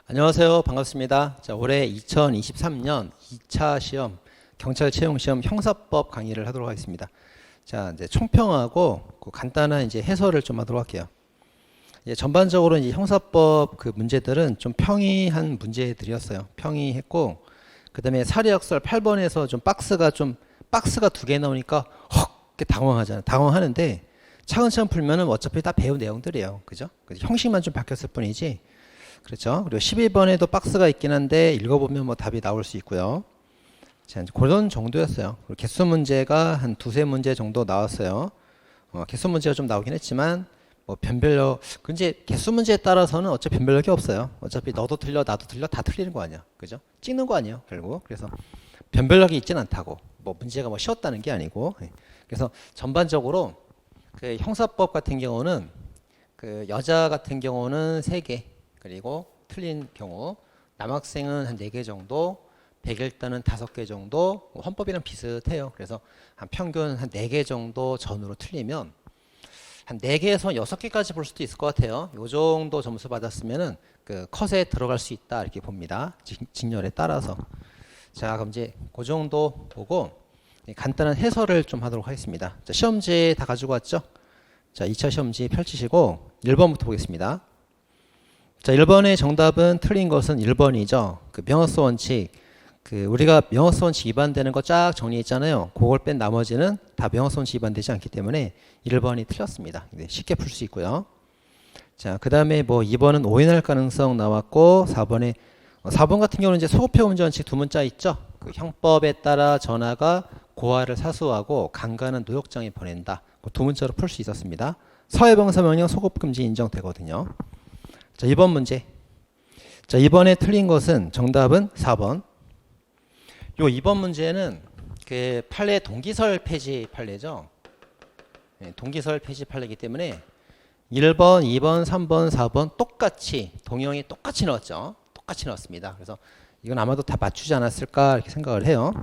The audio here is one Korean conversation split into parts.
안녕하세요. 반갑습니다. 자, 올해 2023년 2차 시험, 경찰 채용 시험 형사법 강의를 하도록 하겠습니다. 자, 이제 총평하고 그 간단한 이제 해설을 좀 하도록 할게요. 이제 전반적으로 이제 형사법 그 문제들은 좀 평이한 문제들이었어요. 평이했고, 그 다음에 사례역설 8번에서 좀 박스가 두 개 나오니까 헉! 이렇게 당황하잖아요. 당황하는데 차근차근 풀면은 어차피 다 배운 내용들이에요. 그죠? 형식만 좀 바뀌었을 뿐이지. 그렇죠. 그리고 12번에도 박스가 있긴 한데 읽어보면 뭐 답이 나올 수 있고요. 자, 그런 정도였어요. 그리고 개수 문제가 한 두세 문제 정도 나왔어요. 개수 문제가 좀 나오긴 했지만 뭐 변별력, 이제 개수 문제에 따라서는 어차피 변별력이 없어요. 어차피 너도 틀려 나도 틀려 다 틀리는 거 아니야. 그죠? 찍는 거 아니에요. 결국. 그래서 변별력이 있진 않다고. 뭐 문제가 뭐 쉬웠다는 게 아니고. 그래서 전반적으로 그 형사법 같은 경우는 그 여자 같은 경우는 3개, 그리고 틀린 경우 남학생은 한 4개 정도, 백일단은 5개 정도, 헌법이랑 비슷해요. 그래서 한 평균 한 4개 정도 전후로 틀리면 한 4개에서 6개까지 볼 수도 있을 것 같아요. 이 정도 점수 받았으면은 그 컷에 들어갈 수 있다 이렇게 봅니다. 직렬에 따라서. 자, 그럼 이제 그 정도 보고 간단한 해설을 좀 하도록 하겠습니다. 자, 시험지 다 가지고 왔죠? 자, 2차 시험지 펼치시고 1번부터 보겠습니다. 자, 1번의 정답은 틀린 것은 1번이죠. 그 명어스 원칙, 우리가 명어스 원칙 위반되는 거 쫙 정리했잖아요. 그걸 뺀 나머지는 다 명어스 원칙 위반되지 않기 때문에 1번이 틀렸습니다. 쉽게 풀 수 있고요. 자, 그 다음에 뭐 2번은 오인할 가능성 나왔고, 4번 같은 경우는 이제 소급표 문제 원칙 두 문자 있죠. 그 형법에 따라 전하가 고아를 사수하고 강간은 노역장에 보낸다. 그 두 문자로 풀 수 있었습니다. 서해병사명령 소급금지 인정되거든요. 자, 2번 문제. 자, 이번에 틀린 것은 정답은 4번. 요 2번 문제는 그 판례 동기설 폐지 판례죠. 네, 동기설 폐지 판례이기 때문에 1번, 2번, 3번, 4번 똑같이 동형이 똑같이 나왔죠. 똑같이 나왔습니다. 그래서 이건 아마도 다 맞추지 않았을까 이렇게 생각을 해요.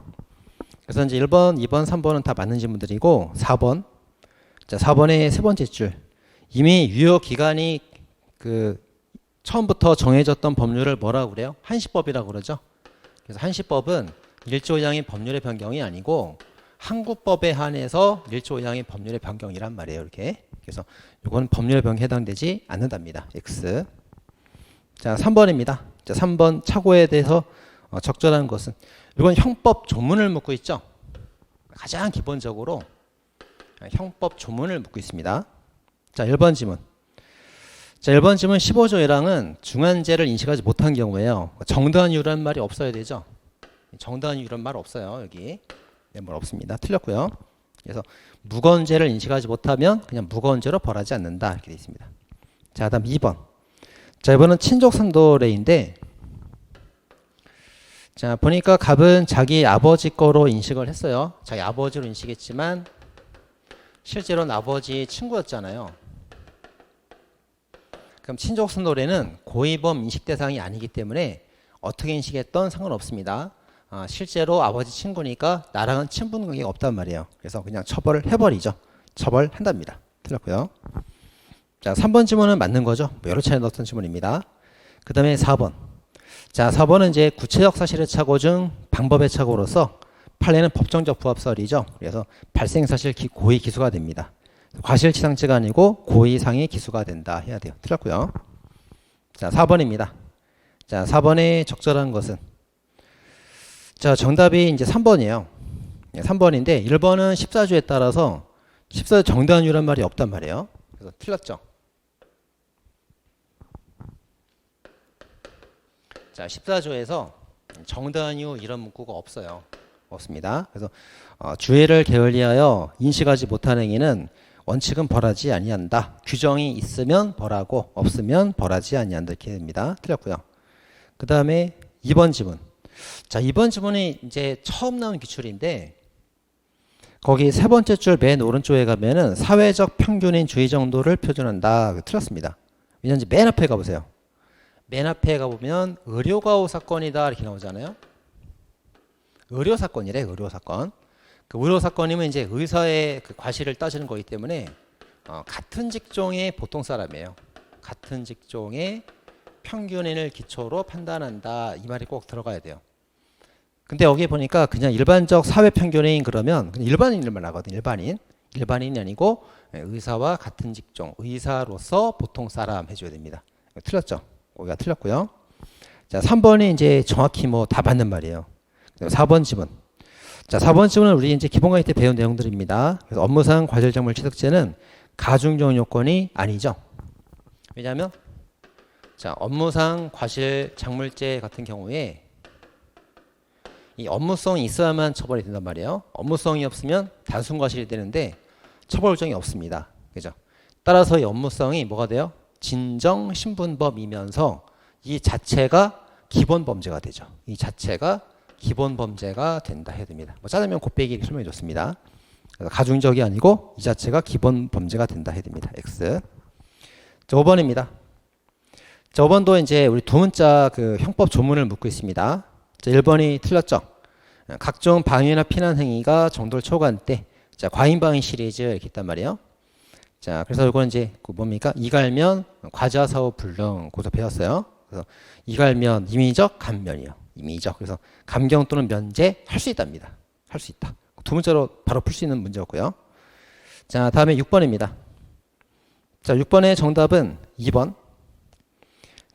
그래서 이제 1번, 2번, 3번은 다 맞는 질문들이고 4번. 자, 4번의 세 번째 줄. 이미 유효 기간이 처음부터 정해졌던 법률을 뭐라고 그래요? 한시법이라고 그러죠. 그래서 한시법은 1조 2항의 법률의 변경이 아니고 한국법에 한해서 1조 2항의 법률의 변경이란 말이에요. 이렇게. 그래서 이건 법률의 변경에 해당되지 않는답니다. X. 자, 3번입니다. 자, 3번 착오에 대해서 적절한 것은 이건 형법 조문을 묻고 있죠. 가장 기본적으로 형법 조문을 묻고 있습니다. 자, 1번 지문. 자, 1번 질문 15조 1항은 중한죄를 인식하지 못한 경우에요. 정당한 이유라는 말이 없어야 되죠. 정당한 이유라는 말 없어요. 여기. 네, 말 없습니다. 틀렸고요. 그래서 무거운죄를 인식하지 못하면 그냥 무거운죄로 벌하지 않는다. 이렇게 되어 있습니다. 자, 다음 2번. 자, 이번은 친족상도례인데 자, 보니까 갑은 자기 아버지 거로 인식을 했어요. 자기 아버지로 인식했지만 실제로는 아버지 친구였잖아요. 그럼 친족상도례는 고의범 인식 대상이 아니기 때문에 어떻게 인식했던 상관없습니다. 실제로 아버지 친구니까 나랑은 친분 관계가 없단 말이에요. 그래서 그냥 처벌을 해버리죠. 처벌한답니다. 틀렸고요. 자, 3번 지문은 맞는 거죠. 여러 차례 넣었던 지문입니다. 그 다음에 4번. 자, 4번은 이제 구체적 사실의 착오 중 방법의 착오로서 판례는 법정적 부합설이죠. 그래서 발생사실 고의 기수가 됩니다. 과실치상죄가 아니고 고의상의 기수가 된다 해야 돼요. 틀렸고요. 자, 4번입니다. 자, 4번의 적절한 것은 자, 정답이 이제 3번이에요. 3번인데 1번은 14조에 따라서 14조 정당한 이유란 말이 없단 말이에요. 그래서 틀렸죠. 자, 14조에서 정당한 이유 이런 문구가 없어요. 없습니다. 그래서 주의를 게을리하여 인식하지 못한 행위는 원칙은 벌하지 아니한다. 규정이 있으면 벌하고 없으면 벌하지 아니한다. 이렇게 됩니다. 틀렸고요. 그 다음에 2번 지문. 자, 2번 지문이 이제 처음 나온 기출인데 거기 세 번째 줄 맨 오른쪽에 가면은 사회적 평균인 주의 정도를 표준한다. 틀렸습니다. 왜냐면 맨 앞에 가보세요. 맨 앞에 가보면 의료가호 사건이다 이렇게 나오잖아요. 의료사건이래. 의료사건. 그 의료사건이면 이제 의사의 그 과실을 따지는 거기 때문에 같은 직종의 보통 사람이에요. 같은 직종의 평균인을 기초로 판단한다. 이 말이 꼭 들어가야 돼요. 근데 여기 보니까 그냥 일반적 사회평균인 그러면 그냥 일반인들만 나거든요. 일반인이 아니고 의사와 같은 직종, 의사로서 보통 사람 해줘야 됩니다. 틀렸죠? 거기가 틀렸고요. 자, 3번이 이제 정확히 뭐 다 맞는 말이에요. 4번 지문. 자, 4번 지문은 우리 이제 기본 강의 때 배운 내용들입니다. 그래서 업무상 과실작물 취득죄는 가중적 요건이 아니죠. 왜냐하면 자, 업무상 과실작물죄 같은 경우에 이 업무성이 있어야만 처벌이 된단 말이에요. 업무성이 없으면 단순 과실이 되는데 처벌 규정이 없습니다. 그죠? 따라서 이 업무성이 뭐가 돼요? 진정 신분법이면서 이 자체가 기본 범죄가 되죠. 이 자체가 기본 범죄가 된다 해야 됩니다. 뭐 짜장면 곱빼기 이렇게 설명해 줬습니다. 그래서 가중적이 아니고 이 자체가 기본 범죄가 된다 해야 됩니다. X. 자, 5번입니다. 자, 5번도 이제 우리 두 문자 그 형법 조문을 묻고 있습니다. 자, 1번이 틀렸죠. 각종 방해나 피난 행위가 정도를 초과할 때, 자, 과잉방해 시리즈 이렇게 있단 말이에요. 자, 그래서 이건 이제 그 뭡니까? 이갈면, 과자사후 불능, 고서 배웠어요. 그래서 이갈면, 임의적, 감면이요. 임의적. 그래서 감경 또는 면제 할 수 있답니다. 할 수 있다. 두 문자로 바로 풀 수 있는 문제였고요. 자, 다음에 6번입니다. 자, 6번의 정답은 2번.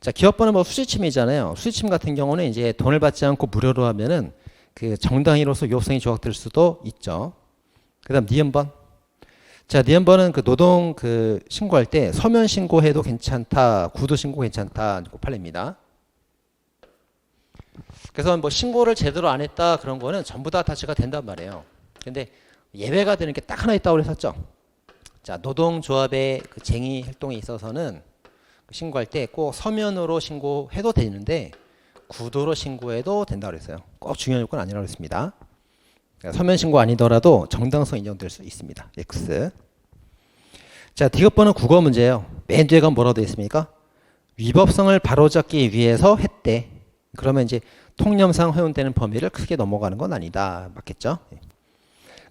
자, 기업번은 뭐 수지침이잖아요. 수지침 같은 경우는 이제 돈을 받지 않고 무료로 하면은 그 정당이로서 위법성이 조각될 수도 있죠. 그 다음 니은번. 자, 니은번은 그 노동 그 신고할 때 서면 신고해도 괜찮다, 구두 신고 괜찮다, 판례입니다. 그래서 뭐 신고를 제대로 안 했다 그런 거는 전부 다 다치가 된단 말이에요. 근데 예외가 되는 게 딱 하나 있다고 그랬었죠. 자, 노동조합의 그 쟁의 활동에 있어서는 신고할 때 꼭 서면으로 신고해도 되는데 구도로 신고해도 된다고 그랬어요. 꼭 중요한 요건 아니라고 했습니다. 그러니까 서면 신고 아니더라도 정당성 인정될 수 있습니다. X. 자, D급번은 국어 문제예요. 맨 뒤에가 뭐라고 되어 있습니까? 위법성을 바로잡기 위해서 했대. 그러면 이제 통념상 허용되는 범위를 크게 넘어가는 건 아니다. 맞겠죠?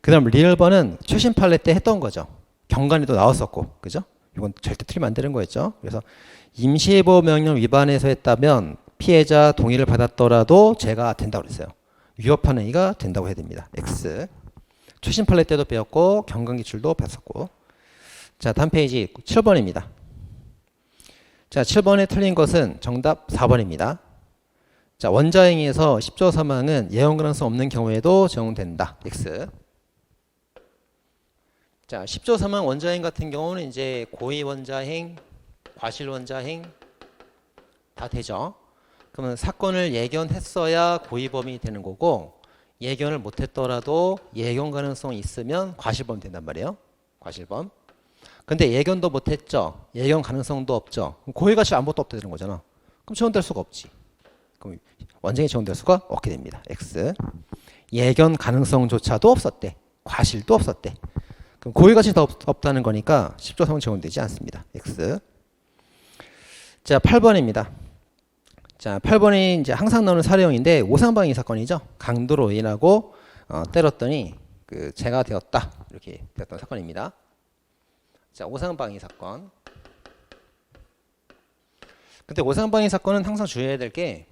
그 다음 리얼번은 최신 판례 때 했던 거죠. 경관에도 나왔었고, 그죠? 이건 절대 틀리면 안 되는 거였죠. 그래서 임시보호 명령 위반해서 했다면 피해자 동의를 받았더라도 죄가 된다고 그랬어요. 위법한 행위가 된다고 해야 됩니다. X. 최신 판례 때도 배웠고 경관기출도 배웠었고. 자, 다음 페이지 7번입니다. 자, 7번에 틀린 것은 정답 4번입니다. 자, 원자행위에서 10조 사망은 예언 가능성 없는 경우에도 적용된다. X. 자, 10조 사망 원자행 같은 경우는 이제 고의 원자행, 과실 원자행 다 되죠. 그러면 사건을 예견했어야 고의범이 되는 거고 예견을 못했더라도 예견 가능성이 있으면 과실범이 된단 말이에요. 과실범. 근데 예견도 못했죠. 예견 가능성도 없죠. 고의가실 아무것도 없다 되는 거잖아. 그럼 적용될 수가 없지. 그럼 원쟁이 적용될 수가 없게 됩니다. X. 예견 가능성조차도 없었대. 과실도 없었대. 그럼 고의가실도 없다는 거니까 10조 사망 적용되지 않습니다. X. 자, 8번입니다. 자, 8번이 이제 항상 나오는 사례형인데 오상방위 사건이죠. 강도로 인하고 때렸더니 그 죄가 되었다. 이렇게 되었던 사건입니다. 자, 오상방위 사건. 근데 오상방위 사건은 항상 주의해야 될 게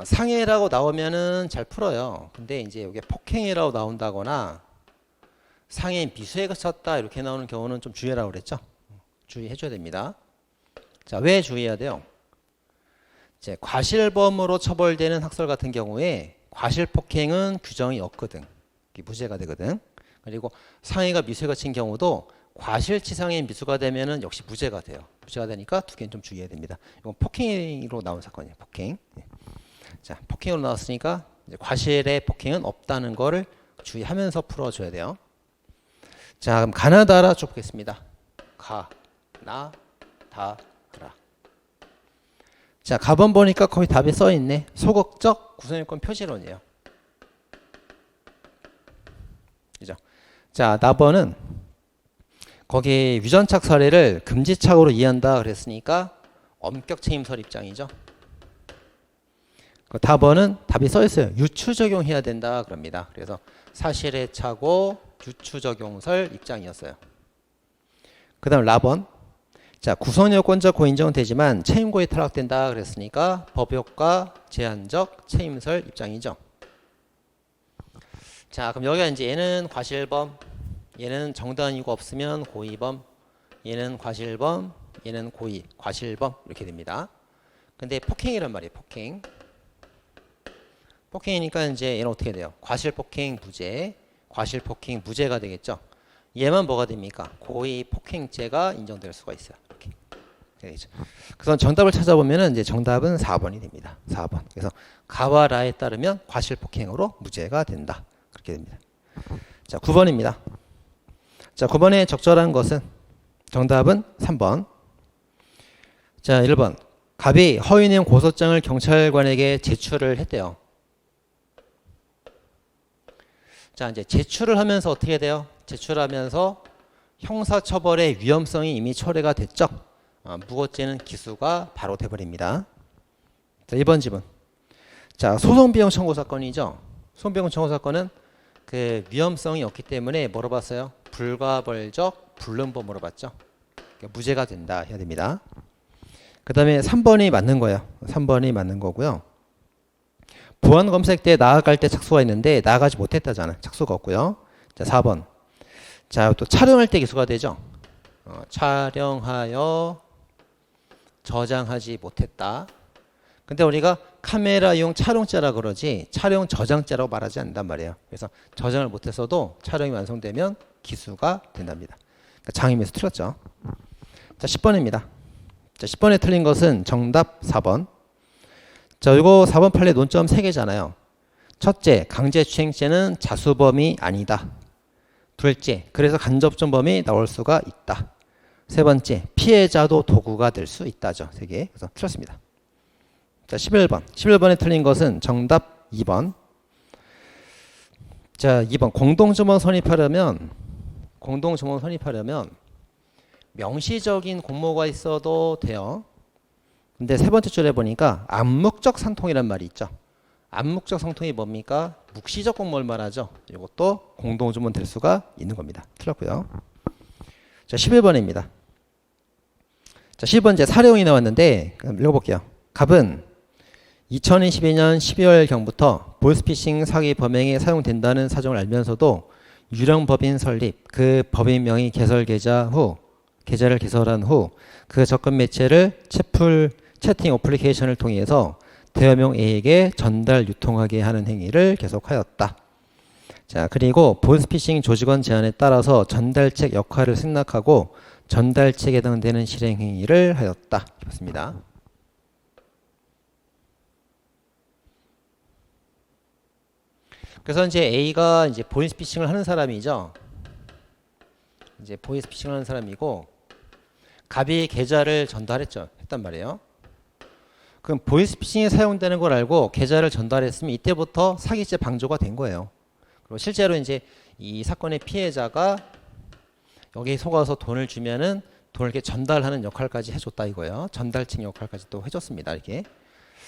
상해라고 나오면은 잘 풀어요. 근데 이제 여기 폭행이라고 나온다거나 상해 미수에 그쳤다 이렇게 나오는 경우는 좀 주의하라고 그랬죠. 주의해 줘야 됩니다. 자, 왜 주의해야 돼요? 이제 과실범으로 처벌되는 학설 같은 경우에 과실폭행은 규정이 없거든. 무죄가 되거든. 그리고 상해가 미수에 그친 경우도 과실치상의 미수가 되면은 역시 무죄가 돼요. 무죄가 되니까 두 개는 좀 주의해야 됩니다. 이건 폭행으로 나온 사건이에요. 폭행. 자, 폭행으로 나왔으니까 이제 과실의 폭행은 없다는 거를 주의하면서 풀어줘야 돼요. 자, 그럼 가나다라 쭉 보겠습니다. 가나다라. 자, 가번 보니까 거의 답에 써있네. 소극적 구성요건 표시론이에요. 그죠? 자, 나번은 거기 유전착 사례를 금지착오로 이해한다 그랬으니까 엄격 책임설 입장이죠. 다번은 답이 써있어요. 유추 적용해야 된다 그럽니다. 그래서 사실의 착오 유추 적용설 입장이었어요. 그 다음 라번. 자, 구성요건적 고인정은 되지만 책임고에 탈락된다 그랬으니까 법효과 제한적 책임설 입장이죠. 자, 그럼 여기가 이제 얘는 과실범, 얘는 정당한 이유가 없으면 고의범, 얘는 과실범, 얘는 고의, 과실범 이렇게 됩니다. 근데 폭행이란 말이에요. 폭행. 폭행이니까 이제 얘는 어떻게 돼요? 과실폭행 무죄, 과실폭행 무죄가 되겠죠. 얘만 뭐가 됩니까? 고의 폭행죄가 인정될 수가 있어요. 이렇게 되겠죠. 그래서 정답을 찾아보면은 이제 정답은 4번이 됩니다. 4번. 그래서 가와 라에 따르면 과실폭행으로 무죄가 된다. 그렇게 됩니다. 자, 9번입니다. 자, 9번의 적절한 것은 정답은 3번. 자, 1번. 갑이 허위 내용 고소장을 경찰관에게 제출을 했대요. 자, 이제 제출을 하면서 어떻게 돼요? 제출하면서 형사처벌의 위험성이 이미 철회가 됐죠. 무고죄는 기수가 바로 돼버립니다. 자, 2번 지문. 자, 소송비용 청구 사건이죠. 소송비용 청구 사건은 그 위험성이 없기 때문에 뭐로 봤어요? 불가벌적 불능범으로 봤죠. 그러니까 무죄가 된다 해야 됩니다. 그 다음에 3번이 맞는 거예요. 3번이 맞는 거고요. 보안 검색 때 나아갈 때 착수가 있는데 나아가지 못했다잖아요. 착수가 없고요. 자, 4번. 자, 또 촬영할 때 기수가 되죠. 촬영하여 저장하지 못했다. 근데 우리가 카메라용 촬영죄라 그러지 촬영 저장죄라고 말하지 않는단 말이에요. 그래서 저장을 못했어도 촬영이 완성되면 기수가 된답니다. 그러니까 장임에서 틀렸죠. 자, 10번입니다. 자, 10번에 틀린 것은 정답 4번. 자, 이거 4번 판례 논점 3개잖아요. 첫째, 강제추행죄는 자수범이 아니다. 둘째, 그래서 간접전범이 나올 수가 있다. 세 번째, 피해자도 도구가 될 수 있다죠. 3개. 그래서 틀렸습니다. 자, 11번. 11번에 틀린 것은 정답 2번. 자, 2번. 공동주범 선입하려면 명시적인 공모가 있어도 돼요. 근데 세 번째 줄에 보니까 암묵적 상통이란 말이 있죠. 암묵적 상통이 뭡니까? 묵시적 공모를 말하죠. 이것도 공동주범 될 수가 있는 겁니다. 틀렸고요. 자, 11번입니다. 자, 10번 사례용이 나왔는데 읽어볼게요. 갑은 2022년 12월경부터 보이스피싱 사기 범행에 사용된다는 사정을 알면서도 유령 법인 설립, 그 법인명의 계좌를 개설한 후 그 접근 매체를 채팅 어플리케이션을 통해서 대여명 A에게 전달 유통하게 하는 행위를 계속하였다. 자, 그리고 보이스피싱 조직원 제안에 따라서 전달책 역할을 승낙하고 전달책에 해당되는 실행 행위를 하였다. 그렇습니다. 그래서 이제 A가 이제 보이스피싱을 하는 사람이죠. 이제 보이스피싱을 하는 사람이고 갑이 계좌를 했단 말이에요. 그럼 보이스피싱에 사용되는 걸 알고 계좌를 전달했으면 이때부터 사기죄 방조가 된 거예요. 그리고 실제로 이제 이 사건의 피해자가 여기에 속아서 돈을 주면은 돈을 이렇게 전달하는 역할까지 해줬다 이거예요. 전달책 역할까지 또 해줬습니다. 이렇게.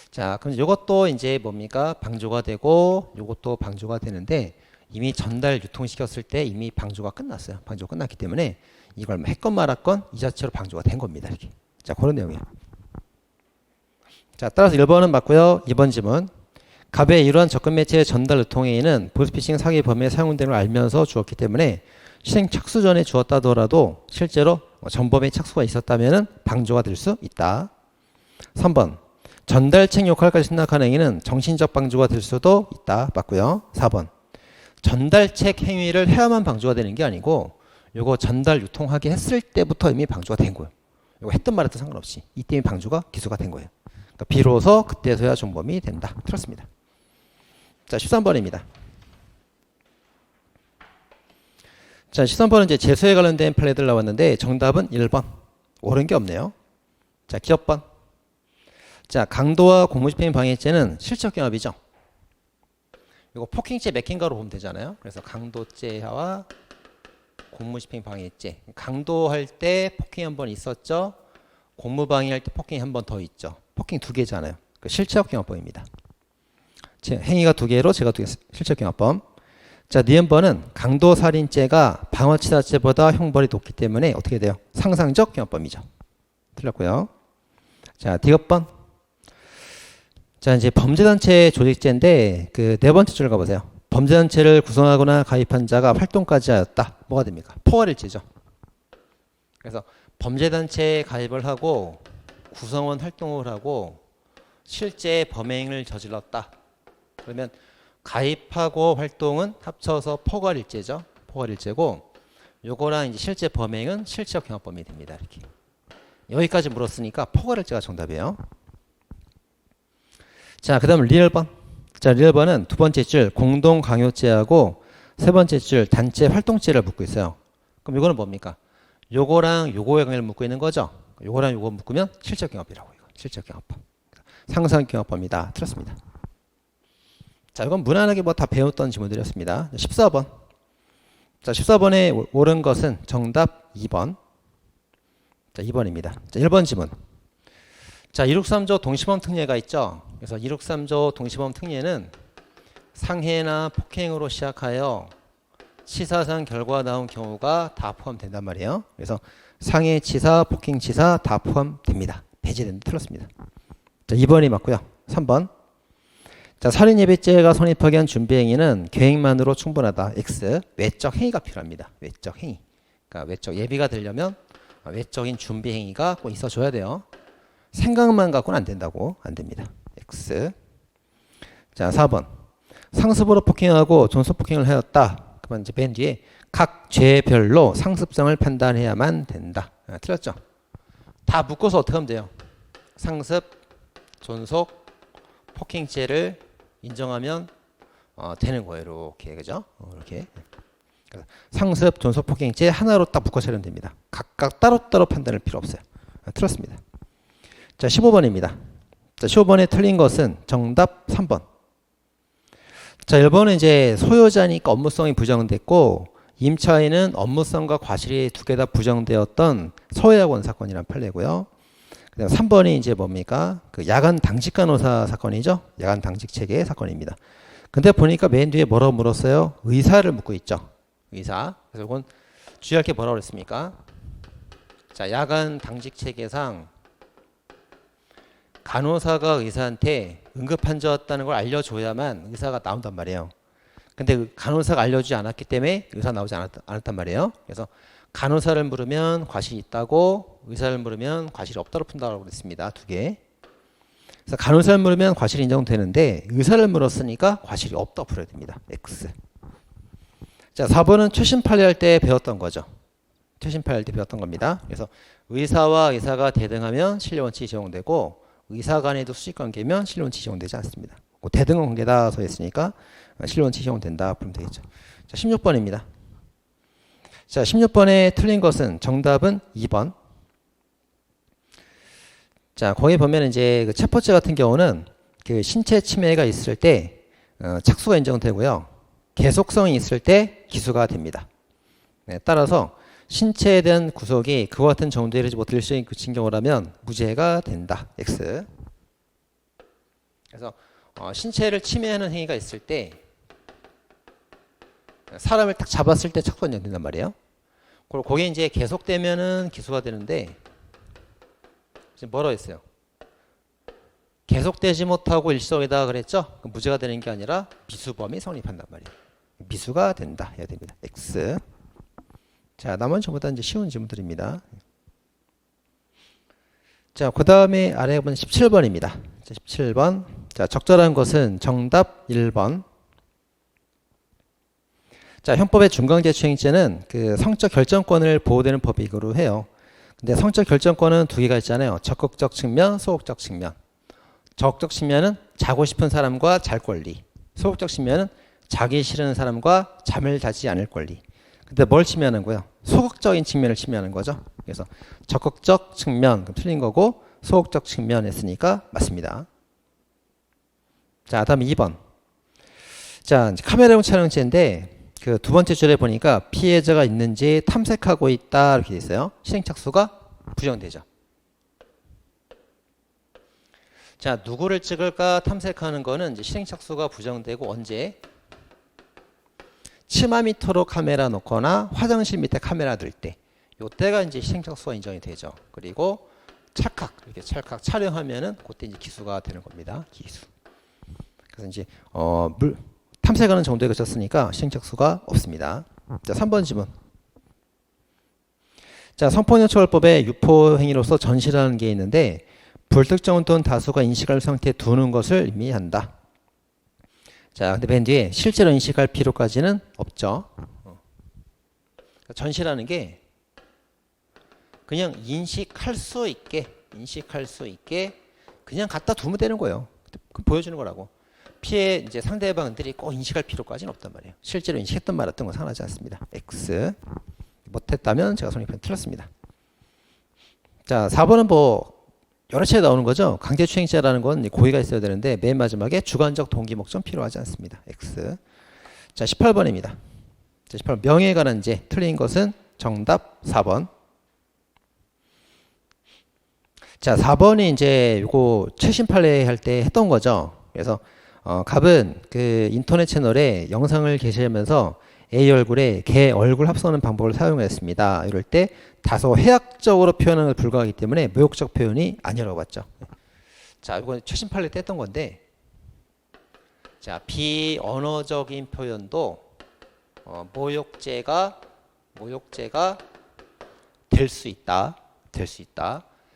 자, 그럼 이것도 이제 뭡니까? 방조가 되고 이것도 방조가 되는데 이미 전달 유통시켰을 때 이미 방조가 끝났어요. 방조가 끝났기 때문에 이걸 했건 말았건 이 자체로 방조가 된 겁니다. 이렇게. 자, 그런 내용이에요. 자, 따라서 1번은 맞고요. 2번 지문. 갑의 이러한 접근 매체의 전달 유통행위는 보이스피싱 사기 범위에 사용되는 걸 알면서 주었기 때문에 실행 착수 전에 주었다더라도 실제로 전범의 착수가 있었다면 방조가 될 수 있다. 3번. 전달책 역할까지 생각하는 행위는 정신적 방조가 될 수도 있다. 맞고요. 4번. 전달책 행위를 해야만 방조가 되는 게 아니고 요거 전달 유통하게 했을 때부터 이미 방조가 된 거예요. 요거 했던 말했던 상관없이 이때 이미 방조가 기소가 된 거예요. 그러니까 비로소 그때서야 전범이 된다. 틀렸습니다. 자, 13번입니다. 자, 13번은 이제 재수에 관련된 판례들 나왔는데 정답은 1번. 옳은 게 없네요. 자, 기업번. 자, 강도와 공무집행 방해죄는 실적 경합이죠. 이거 폭행죄 맥힌가로 보면 되잖아요. 그래서 강도죄와 공무집행 방해죄. 강도할 때 폭행이 한 번 있었죠. 공무방해할 때 폭행이 한 번 더 있죠. 폭행 2개잖아요. 그 실적 경합범입니다. 행위가 2개로 제가 2개 실적 경합범. 자, 니은번은 강도살인죄가 방어치사죄보다 형벌이 높기 때문에 어떻게 돼요? 상상적 경합범이죠. 틀렸고요. 자, D번. 자, 이제 범죄단체 조직제인데 그 네 번째 줄 가보세요. 범죄단체를 구성하거나 가입한 자가 활동까지 하였다. 뭐가 됩니까? 포괄일지죠. 그래서 범죄단체에 가입을 하고 구성원 활동을 하고 실제 범행을 저질렀다. 그러면 가입하고 활동은 합쳐서 포괄일죄죠. 포괄일죄고 요거랑 이제 실제 범행은 실체적 경합범위 됩니다. 이렇게. 여기까지 물었으니까 포괄일죄가 정답이에요. 자, 그 다음 리얼번. 자, 리얼번은 두 번째 줄 공동 강요죄하고 세 번째 줄 단체 활동죄를 묻고 있어요. 그럼 이거는 뭡니까? 요거랑 요거의 관계를 묻고 있는 거죠. 요거랑 요거 묶으면 실체적 경합이라고. 이거 실체적 경합범. 상상 경합범이다. 틀렸습니다. 자, 이건 무난하게 뭐 다 배웠던 지문들이었습니다. 14번. 자, 14번에 옳은 것은 정답 2번. 자, 2번입니다. 자, 1번 지문. 자, 263조 동시범 특례가 있죠. 그래서 263조 동시범 특례는 상해나 폭행으로 시작하여 치사상 결과가 나온 경우가 다 포함된단 말이에요. 그래서 상해, 치사, 폭행, 치사 다 포함됩니다. 배제된다. 틀렸습니다. 자, 2번이 맞고요. 3번. 자, 살인예비죄가 성립하기 위한 준비행위는 계획만으로 충분하다. X. 외적 행위가 필요합니다. 외적 행위. 그러니까 외적 예비가 되려면 외적인 준비행위가 꼭 있어줘야 돼요. 생각만 갖고는 안 된다고. 안 됩니다. X. 자, 4번. 상습으로 폭행하고 존속폭행을 하였다. 그러면 이제 맨 뒤에 각 죄별로 상습성을 판단해야만 된다. 틀렸죠? 다 묶어서 어떻게 하면 돼요? 상습, 존속, 폭행죄를 인정하면 되는 거예요. 이렇게. 그죠? 이렇게. 상습, 존속, 폭행죄 하나로 딱 묶어서 하면 됩니다. 각각 따로따로 판단할 필요 없어요. 틀렸습니다. 자, 15번입니다. 자, 15번에 틀린 것은 정답 3번. 자, 1번은 이제 소유자니까 업무성이 부정됐고 임차인은 업무성과 과실이 두 개 다 부정되었던 서해학원 사건이란 판례고요. 그다음 3번이 이제 뭡니까? 그 야간 당직 간호사 사건이죠. 야간 당직 체계 사건입니다. 근데 보니까 맨 뒤에 뭐라고 물었어요? 의사를 묻고 있죠. 의사. 그래서 이건 주의할 게 뭐라고 그랬습니까? 자, 야간 당직 체계상 간호사가 의사한테 응급 환자였다는 걸 알려줘야만 의사가 나온단 말이에요. 근데 간호사가 알려주지 않았기 때문에 의사 나오지 않았단 말이에요. 그래서 간호사를 물으면 과실이 있다고, 의사를 물으면 과실이 없다고 푼다고 그랬습니다. 두 개. 그래서 간호사를 물으면 과실이 인정되는데 의사를 물었으니까 과실이 없다고 풀어야 됩니다. X. 자, 4번은 최신 판례할 때 배웠던 거죠. 최신 판례할 때 배웠던 겁니다. 그래서 의사와 의사가 대등하면 신뢰원칙이 적용되고 의사 간에도 수직관계면 신뢰원칙이 적용되지 않습니다. 대등한 관계다 서 있으니까 신뢰원칙이 적용된다 보면 되겠죠. 자, 16번입니다. 자, 16번에 틀린 것은 정답은 2번. 자, 거기 보면 이제 그 체포죄 같은 경우는 그 신체 침해가 있을 때 착수가 인정되고요. 계속성이 있을 때 기수가 됩니다. 네, 따라서 신체에 대한 구속이 그와 같은 정도에 이르지 못할 시에 그친 경우라면 무죄가 된다. X. 그래서 신체를 침해하는 행위가 있을 때 사람을 딱 잡았을 때 착수가 인정된단 말이에요. 그리고 그게 이제 계속되면은 기수가 되는데 지금 뭐라고 했어요? 계속되지 못하고 일시적이다 그랬죠? 무죄가 되는 게 아니라 미수범이 성립한단 말이에요. 미수가 된다 해야 됩니다. X. 자, 나머지 전부 다 이제 쉬운 질문들입니다. 자, 그 다음에 아래에 보면 17번입니다. 자, 17번. 자, 적절한 것은 정답 1번. 자, 형법의 중강제추행죄는 그 성적 결정권을 보호되는 법이기로 해요. 근데 성적 결정권은 두 개가 있잖아요. 적극적 측면, 소극적 측면. 적극적 측면은 자고 싶은 사람과 잘 권리. 소극적 측면은 자기 싫은 사람과 잠을 자지 않을 권리. 근데 뭘 침해하는 거예요? 소극적인 측면을 침해하는 거죠. 그래서 적극적 측면 틀린 거고 소극적 측면 했으니까 맞습니다. 자, 다음 2번. 자, 카메라용 촬영죄인데 그 두 번째 줄에 보니까 피해자가 있는지 탐색하고 있다 이렇게 돼 있어요. 실행 착수가 부정되죠. 자, 누구를 찍을까 탐색하는 거는 이제 실행 착수가 부정되고 언제? 치마 밑으로 카메라 놓거나 화장실 밑에 카메라 들 때, 요때가 이제 실행 착수가 인정이 되죠. 그리고 찰칵 이렇게 찰칵 촬영하면은 그때 이제 기수가 되는 겁니다. 기수. 그래서 이제 탐색하는 정도에 그쳤으니까 시행착수가 없습니다. 자, 3번 지문. 자, 성폭력처벌법에 유포 행위로서 전시라는 게 있는데 불특정 또는 다수가 인식할 상태에 두는 것을 의미한다. 자, 근데 맨 뒤에 실제로 인식할 필요까지는 없죠. 전시라는 게 그냥 인식할 수 있게 그냥 갖다 두면 되는 거예요. 보여주는 거라고. 피해 이제 상대방들이 꼭 인식할 필요까지는 없단 말이에요. 실제로 인식했던 말했던 건 상하지 않습니다. X. 못했다면 제가 선입견 틀렸습니다. 자, 4번은 뭐 여러 차례 나오는 거죠. 강제추행죄라는 건 고의가 있어야 되는데 맨 마지막에 주관적 동기 목적 필요하지 않습니다. X. 자, 18번입니다. 자, 18번 명예에 관한 죄. 틀린 것은 정답 4번. 자, 4번이 이제 요거 최신 판례 할 때 했던 거죠. 그래서 갑은 그 인터넷 채널에 영상을 게시하면서 A 얼굴에 개 얼굴 합성하는 방법을 사용했습니다. 이럴 때 다소 해학적으로 표현하는 걸 불가하기 때문에 모욕적 표현이 아니라고 봤죠. 자, 이건 최신 판례 때 했던 건데, 자, 비언어적인 표현도 모욕죄가 될 수 있다.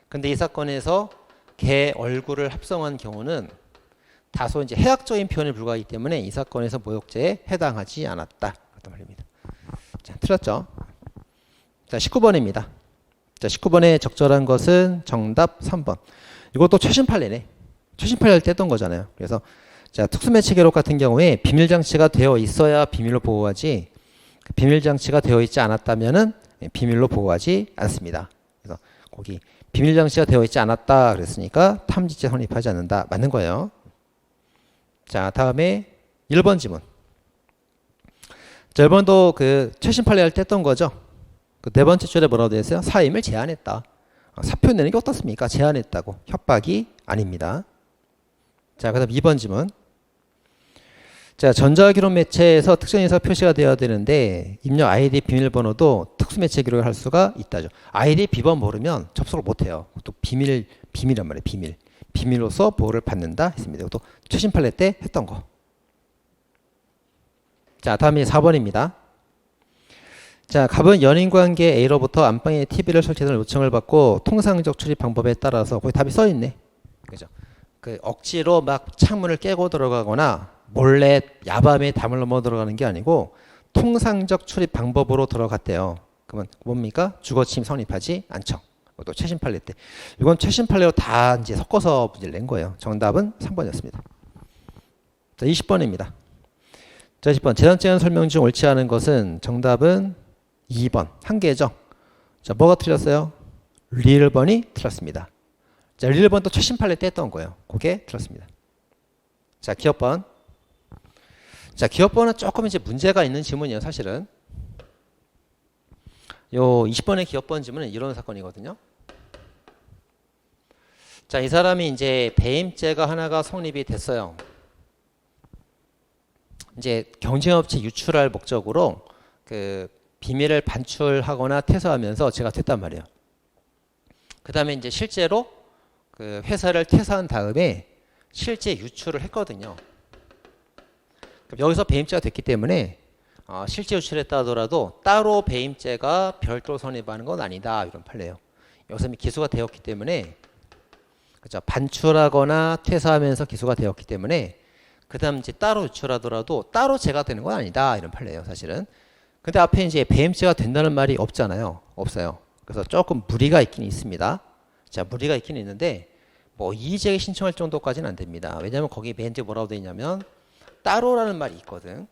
근데 이 사건에서 개 얼굴을 합성한 경우는 다소 이제 해학적인 표현에 불과하기 때문에 이 사건에서 모욕죄에 해당하지 않았다. 그런 말입니다. 자, 틀렸죠? 자, 19번입니다. 자, 19번에 적절한 것은 정답 3번. 이것도 최신 판례네. 최신 판례 할 때 했던 거잖아요. 그래서 자, 특수매체 기록 같은 경우에 비밀 장치가 되어 있어야 비밀로 보호하지, 비밀 장치가 되어 있지 않았다면은 비밀로 보호하지 않습니다. 그래서 거기 비밀 장치가 되어 있지 않았다 그랬으니까 탐지죄 성립하지 않는다. 맞는 거예요. 자, 다음에 1번 지문. 자, 1번도 그 최신 판례 할 때 했던 거죠. 그 네 번째 줄에 뭐라고 되어 있어요? 사임을 제한했다. 사표 내는 게 어떻습니까? 제한했다고. 협박이 아닙니다. 자, 그 다음 2번 지문. 자, 전자기록 매체에서 특정 인사 표시가 되어야 되는데 입력 아이디 비밀번호도 특수매체 기록을 할 수가 있다죠. 아이디 비번 모르면 접속을 못해요. 또 비밀이란 말이에요. 비밀로서 보호를 받는다 했습니다. 이것도 최신 판례 때 했던 거. 자, 다음에 4번입니다. 자, 갑은 연인관계 A로부터 안방에 TV를 설치하는 요청을 받고 통상적 출입 방법에 따라서 거기 답이 써있네. 그죠? 그 억지로 막 창문을 깨고 들어가거나 몰래 야밤에 담을 넘어 들어가는 게 아니고 통상적 출입 방법으로 들어갔대요. 그러면 뭡니까? 주거침 성립하지 않죠. 또 최신 판례 때. 이건 최신 판례로 다 이제 섞어서 문제를 낸 거예요. 정답은 3번이었습니다. 자, 20번입니다. 자, 20번. 재산제한 설명 중 옳지 않은 것은 정답은 2번. 한 개죠. 자, 뭐가 틀렸어요? 리을번이 틀렸습니다. 자, 리을번 또 최신 판례 때 했던 거예요. 그게 틀렸습니다. 자, 기업번. 자, 기업번은 조금 이제 문제가 있는 지문이에요, 사실은. 요 20번의 기업번 지문은 이런 사건이거든요. 자, 이 사람이 이제 배임죄가 하나가 성립이 됐어요. 이제 경쟁업체 유출할 목적으로 그 비밀을 반출하거나 퇴사하면서 제가 됐단 말이에요. 그 다음에 이제 실제로 그 회사를 퇴사한 다음에 실제 유출을 했거든요. 여기서 배임죄가 됐기 때문에 실제 유출했다 하더라도 따로 배임죄가 별도로 성립하는 건 아니다. 이런 판례예요. 여기서 이미 기소가 되었기 때문에, 그렇죠? 반출하거나 퇴사하면서 기소가 되었기 때문에 그 다음 이제 따로 유출하더라도 따로 죄가 되는 건 아니다. 이런 판례예요, 사실은. 근데 앞에 이제 배임죄가 된다는 말이 없잖아요. 없어요. 그래서 조금 무리가 있긴 있습니다. 자, 무리가 있긴 있는데 뭐 이의제기 신청할 정도까지는 안 됩니다. 왜냐하면 거기 맨 뒤에 뭐라고 되어 있냐면 따로라는 말이 있거든.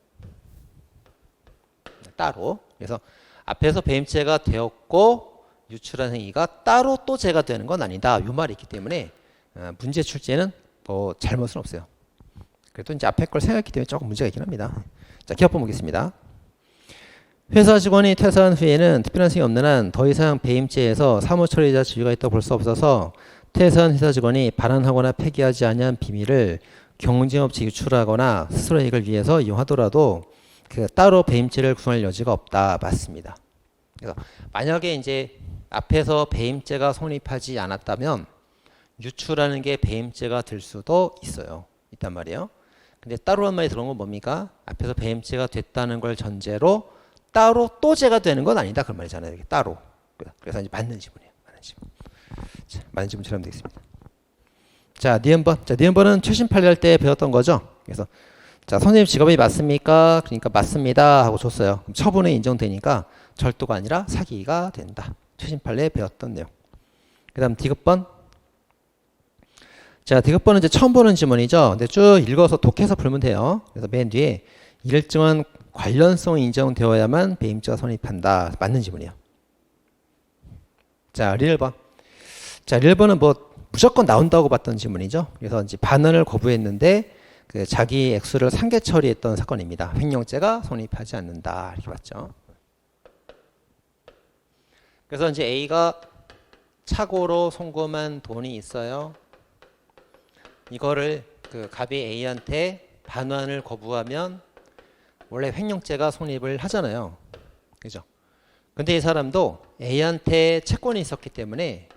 따로. 그래서 앞에서 배임죄가 되었고 유출한 행위가 따로 또 죄가 되는 건 아니다. 이 말이 있기 때문에 문제 출제는 뭐 잘못은 없어요. 그래도 이제 앞에 걸 생각했기 때문에 조금 문제가 있긴 합니다. 자, 기업번 보겠습니다. 회사 직원이 퇴사한 후에는 특별한 사정이 없는 한 더 이상 배임죄에서 사무처리자 지위가 있다고 볼 수 없어서 퇴사한 회사 직원이 발언하거나 폐기하지 아니한 비밀을 경쟁업체 유출하거나 스스로 이익을 위해서 이용하더라도 그 따로 배임죄를 구성할 여지가 없다. 맞습니다. 그래서 만약에 이제 앞에서 배임죄가 성립하지 않았다면 유추라는 게 배임죄가 될 수도 있어요. 있단 말이에요. 근데 따로 한 말이 들어온 건 뭡니까? 앞에서 배임죄가 됐다는 걸 전제로 따로 또 죄가 되는 건 아니다. 그런 말이잖아요. 이게 따로. 그래서 이제 맞는 지문이에요. 맞는 지문. 자, 맞는 지문처럼 되겠습니다. 자, 니은번. 자, 니은번은 최신 판례할 때 배웠던 거죠. 그래서 자, 선생님 직업이 맞습니까? 그러니까 맞습니다 하고 줬어요. 그럼 처분에 인정되니까 절도가 아니라 사기가 된다. 최신 판례에 배웠던 내용. 그다음 디귿번. 자, 디귿번은 이제 처음 보는 지문이죠. 근데 쭉 읽어서 독해서 풀면 돼요. 그래서 맨 뒤에 일정한 관련성이 인정되어야만 배임죄가 성립한다. 맞는 지문이에요. 자, 릴번. 자, 릴번은 뭐 무조건 나온다고 봤던 지문이죠. 그래서 이제 반환을 거부했는데 그 자기 액수를 상계 처리했던 사건입니다. 횡령죄가 성립하지 않는다. 이렇게 봤죠. 그래서 이제 A가 착오로 송금한 돈이 있어요. 이거를 그 갑이 A한테 반환을 거부하면 원래 횡령죄가 성립을 하잖아요. 그죠? 근데 이 사람도 A한테 채권이 있었기 때문에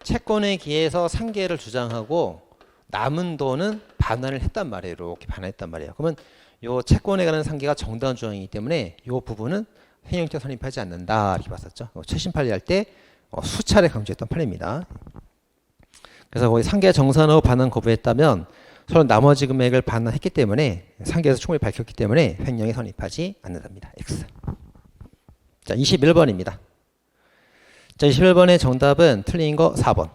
채권에 기해서 상계를 주장하고 남은 돈은 반환을 했단 말이에요. 이렇게 반환했단 말이에요. 그러면 요 채권에 관한 상계가 정당한 주장이기 때문에 요 부분은 횡령죄 성립하지 않는다. 이렇게 봤었죠. 최신 판례 할 때 수차례 강조했던 판례입니다. 그래서 거기 상계 정산하고 반환 거부했다면 서로 나머지 금액을 반환했기 때문에 상계에서 충분히 밝혔기 때문에 횡령이 성립하지 않는답니다. X. 자, 21번입니다. 자, 21번의 정답은 틀린 거 4번.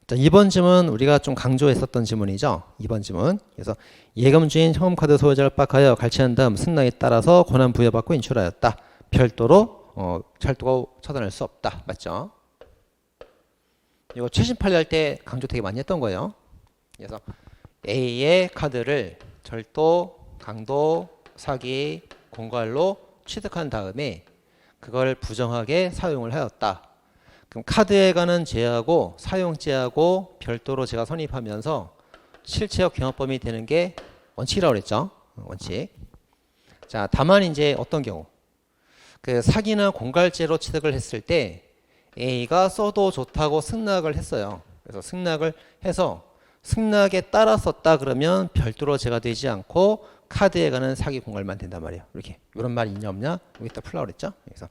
자, 2번 지문 우리가 좀 강조했었던 지문이죠. 2번 지문. 그래서 예금주인 현금카드 소유자를 빡하여 갈취한 다음 승낙에 따라서 권한 부여받고 인출하였다. 별도로 철도가 처단할 수 없다. 맞죠? 이거 최신 판례 할 때 강조 되게 많이 했던 거예요. 그래서 A의 카드를 절도, 강도, 사기, 공갈로 취득한 다음에 그걸 부정하게 사용을 하였다. 그럼 카드에 관한 죄하고 사용죄하고 별도로 제가 성립하면서 실체적 경합범위 되는 게 원칙이라고 그랬죠. 원칙. 자, 다만 이제 어떤 경우 그 사기나 공갈죄로 취득을 했을 때 A가 써도 좋다고 승낙을 했어요. 그래서 승낙을 해서 승낙에 따라 썼다 그러면 별도로 제가 되지 않고 카드에 관한 사기 공갈만 된단 말이에요. 이렇게 이런 말 있냐 없냐 여기다 풀라고 그랬죠. 그래서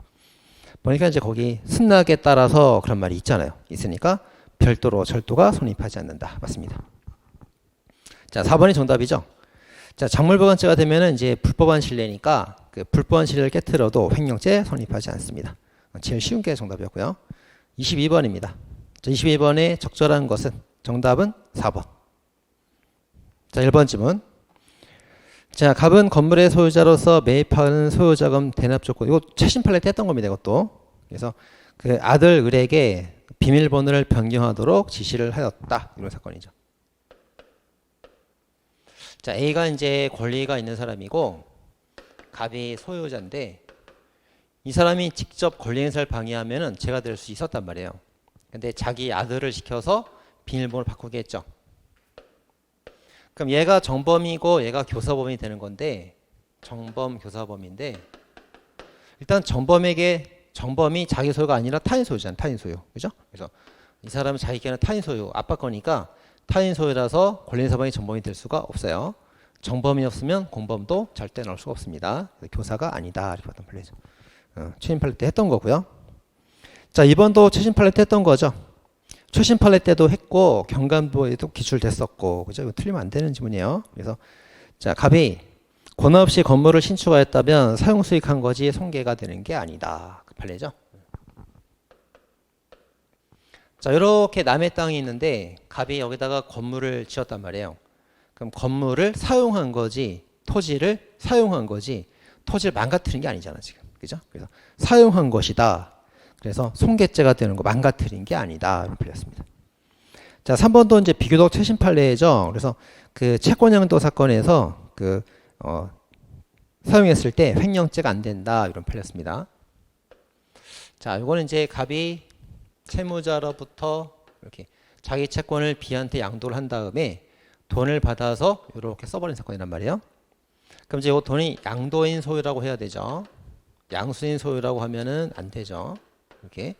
보니까 이제 거기 승낙에 따라서 그런 말이 있잖아요. 있으니까 별도로 절도가 성립하지 않는다. 맞습니다. 자, 4번이 정답이죠. 자, 작물보관죄가 되면은 이제 불법한 신뢰니까 그 불법한 신뢰를 깨트려도 횡령죄 성립하지 않습니다. 제일 쉬운 게 정답이었고요. 22번입니다. 자, 22번의 적절한 것은 정답은 4번. 자, 1번 지문. 자, 갑은 건물의 소유자로서 매입하는 소유자금 대납 조건. 이거 최신 판례 때 했던 겁니다. 이것도. 그래서 그 아들 을에게 비밀번호를 변경하도록 지시를 하였다. 이런 사건이죠. 자, A가 이제 권리가 있는 사람이고 갑이 소유자인데 이 사람이 직접 권리 행사를 방해하면은 죄가 될 수 있었단 말이에요. 근데 자기 아들을 시켜서 비밀번호를 바꾸게 했죠. 그럼 얘가 정범이고 얘가 교사범이 되는 건데 정범 교사범인데 일단 정범이 자기 소유가 아니라 타인 소유잖아요. 타인 소유. 그죠? 그래서 이 사람은 자기께는 타인 소유, 아빠 거니까 타인 소유라서 권리인 사범이 정범이 될 수가 없어요. 정범이 없으면 공범도 절대 나올 수가 없습니다. 교사가 아니다. 이렇게 봤던 판례죠. 최신 판례 때 했던 거고요. 자, 이번도 최신 판례 때 했던 거죠. 최신 판례 때도 했고 경감도에도 기출됐었고, 그죠? 이거 틀리면 안 되는 지문이에요. 그래서 자, 갑이 권한 없이 건물을 신축하였다면 사용 수익한 거지 손괴가 되는 게 아니다. 그 판례죠. 자, 이렇게 남의 땅이 있는데 갑이 여기다가 건물을 지었단 말이에요. 그럼 건물을 사용한 거지 토지를 사용한 거지 토지를 망가뜨린 게 아니잖아 지금. 그죠? 그래서 사용한 것이다. 그래서 손괴죄가 되는 거 망가뜨린 게 아니다. 이렇게 풀렸습니다. 자, 3번도 이제 비교적 최신 판례죠. 그래서 그 채권양도 사건에서 그 사용했을 때 횡령죄가 안 된다. 이런 판례였습니다. 자, 이거는 이제 갑이 채무자로부터 이렇게 자기 채권을 B한테 양도를 한 다음에 돈을 받아서 이렇게 써버린 사건이란 말이에요. 그럼 이제 이 돈이 양도인 소유라고 해야 되죠. 양수인 소유라고 하면은 안 되죠. 이렇게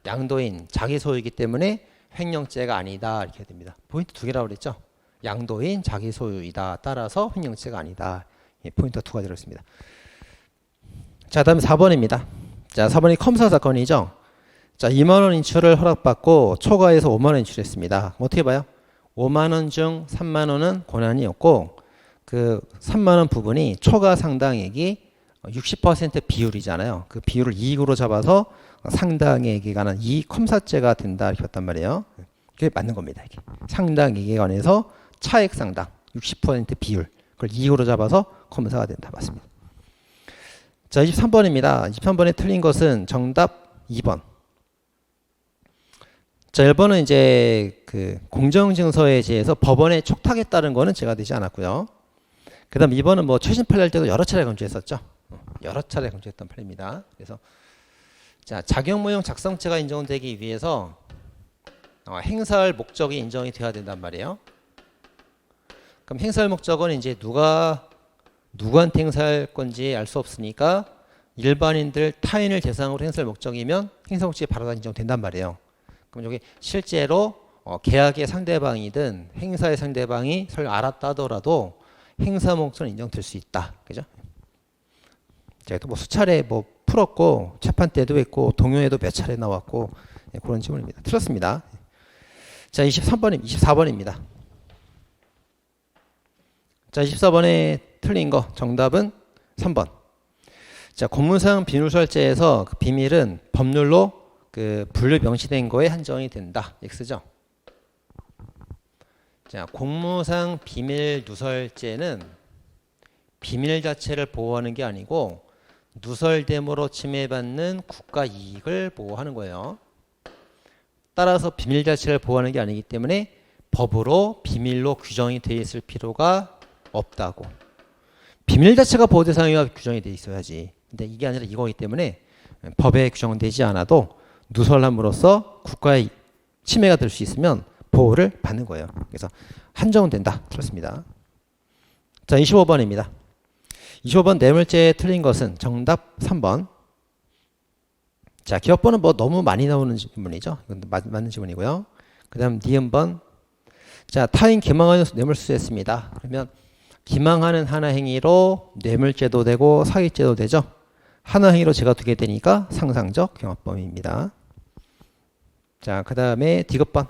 양도인 자기 소유이기 때문에 횡령죄가 아니다 이렇게 됩니다. 포인트 두 개라고 그랬죠. 양도인 자기 소유이다. 따라서 횡령죄가 아니다. 예, 포인트가 두 가지로 있습니다. 자, 다음 4번입니다. 자, 4번이 컴사 사건이죠. 자, 2만 원 인출을 허락받고 초과해서 5만 원 인출했습니다. 어떻게 봐요? 5만 원 중 3만 원은 고난이었고 그 3만 원 부분이 초과 상당액이 60% 비율이잖아요. 그 비율을 이익으로 잡아서 상당액에 관한 이익 컴사죄가 된다 이렇게 봤단 말이에요. 그게 맞는 겁니다. 이게. 상당액에 관해서 차액 상당 60% 비율 그걸 이익으로 잡아서 컴사가 된다. 맞습니다. 자, 23번입니다. 23번에 틀린 것은 정답 2번. 자, 1번은 이제 그 공정증서에 의해서 법원의 촉탁에 따른 거는 제가 되지 않았고요. 그 다음 2번은 뭐 최신 판례할 때도 여러 차례 강조했었죠. 여러 차례 강조했던 판례입니다. 그래서 자, 자격무용 작성죄가 인정되기 위해서 행사할 목적이 인정이 돼야 된단 말이에요. 그럼 행사할 목적은 이제 누구한테 행사할 건지 알 수 없으니까 일반인들 타인을 대상으로 행사할 목적이면 행사 목적이 바로 다 인정된단 말이에요. 그럼 여기 실제로 계약의 상대방이든 행사의 상대방이 설령 알았다 하더라도 행사 목적은 인정될 수 있다. 그죠? 제가 또 뭐 수차례 뭐 풀었고 재판 때도 했고 동요에도 몇 차례 나왔고 네, 그런 질문입니다. 틀렸습니다. 자, 24번입니다. 자, 24번에 틀린 거 정답은 3번. 자, 공무상 비밀누설죄에서 그 비밀은 법률로 그 분류 명시된 거에 한정이 된다. X죠. 자, 공무상 비밀누설죄는 비밀 자체를 보호하는 게 아니고 누설됨으로 침해받는 국가 이익을 보호하는 거예요. 따라서 비밀 자체를 보호하는 게 아니기 때문에 법으로 비밀로 규정이 되어 있을 필요가 없다고. 비밀 자체가 보호 대상이라 규정이 되어 있어야지. 근데 이게 아니라 이거기 때문에 법에 규정되지 않아도 누설함으로써 국가의 침해가 될 수 있으면 보호를 받는 거예요. 그래서 한정된다. 틀렸습니다. 자, 25번입니다. 25번 뇌물죄에 틀린 것은 정답 3번. 자, 기억번은 뭐 너무 많이 나오는 질문이죠. 이건 맞는 질문이고요. 그 다음 니은번. 자, 타인 기망하는 뇌물수수했습니다. 그러면 기망하는 하나 행위로 뇌물죄도 되고 사기죄도 되죠. 하나 행위로 제가 두게 되니까 상상적 경합범입니다. 자, 그 다음에 디귿번.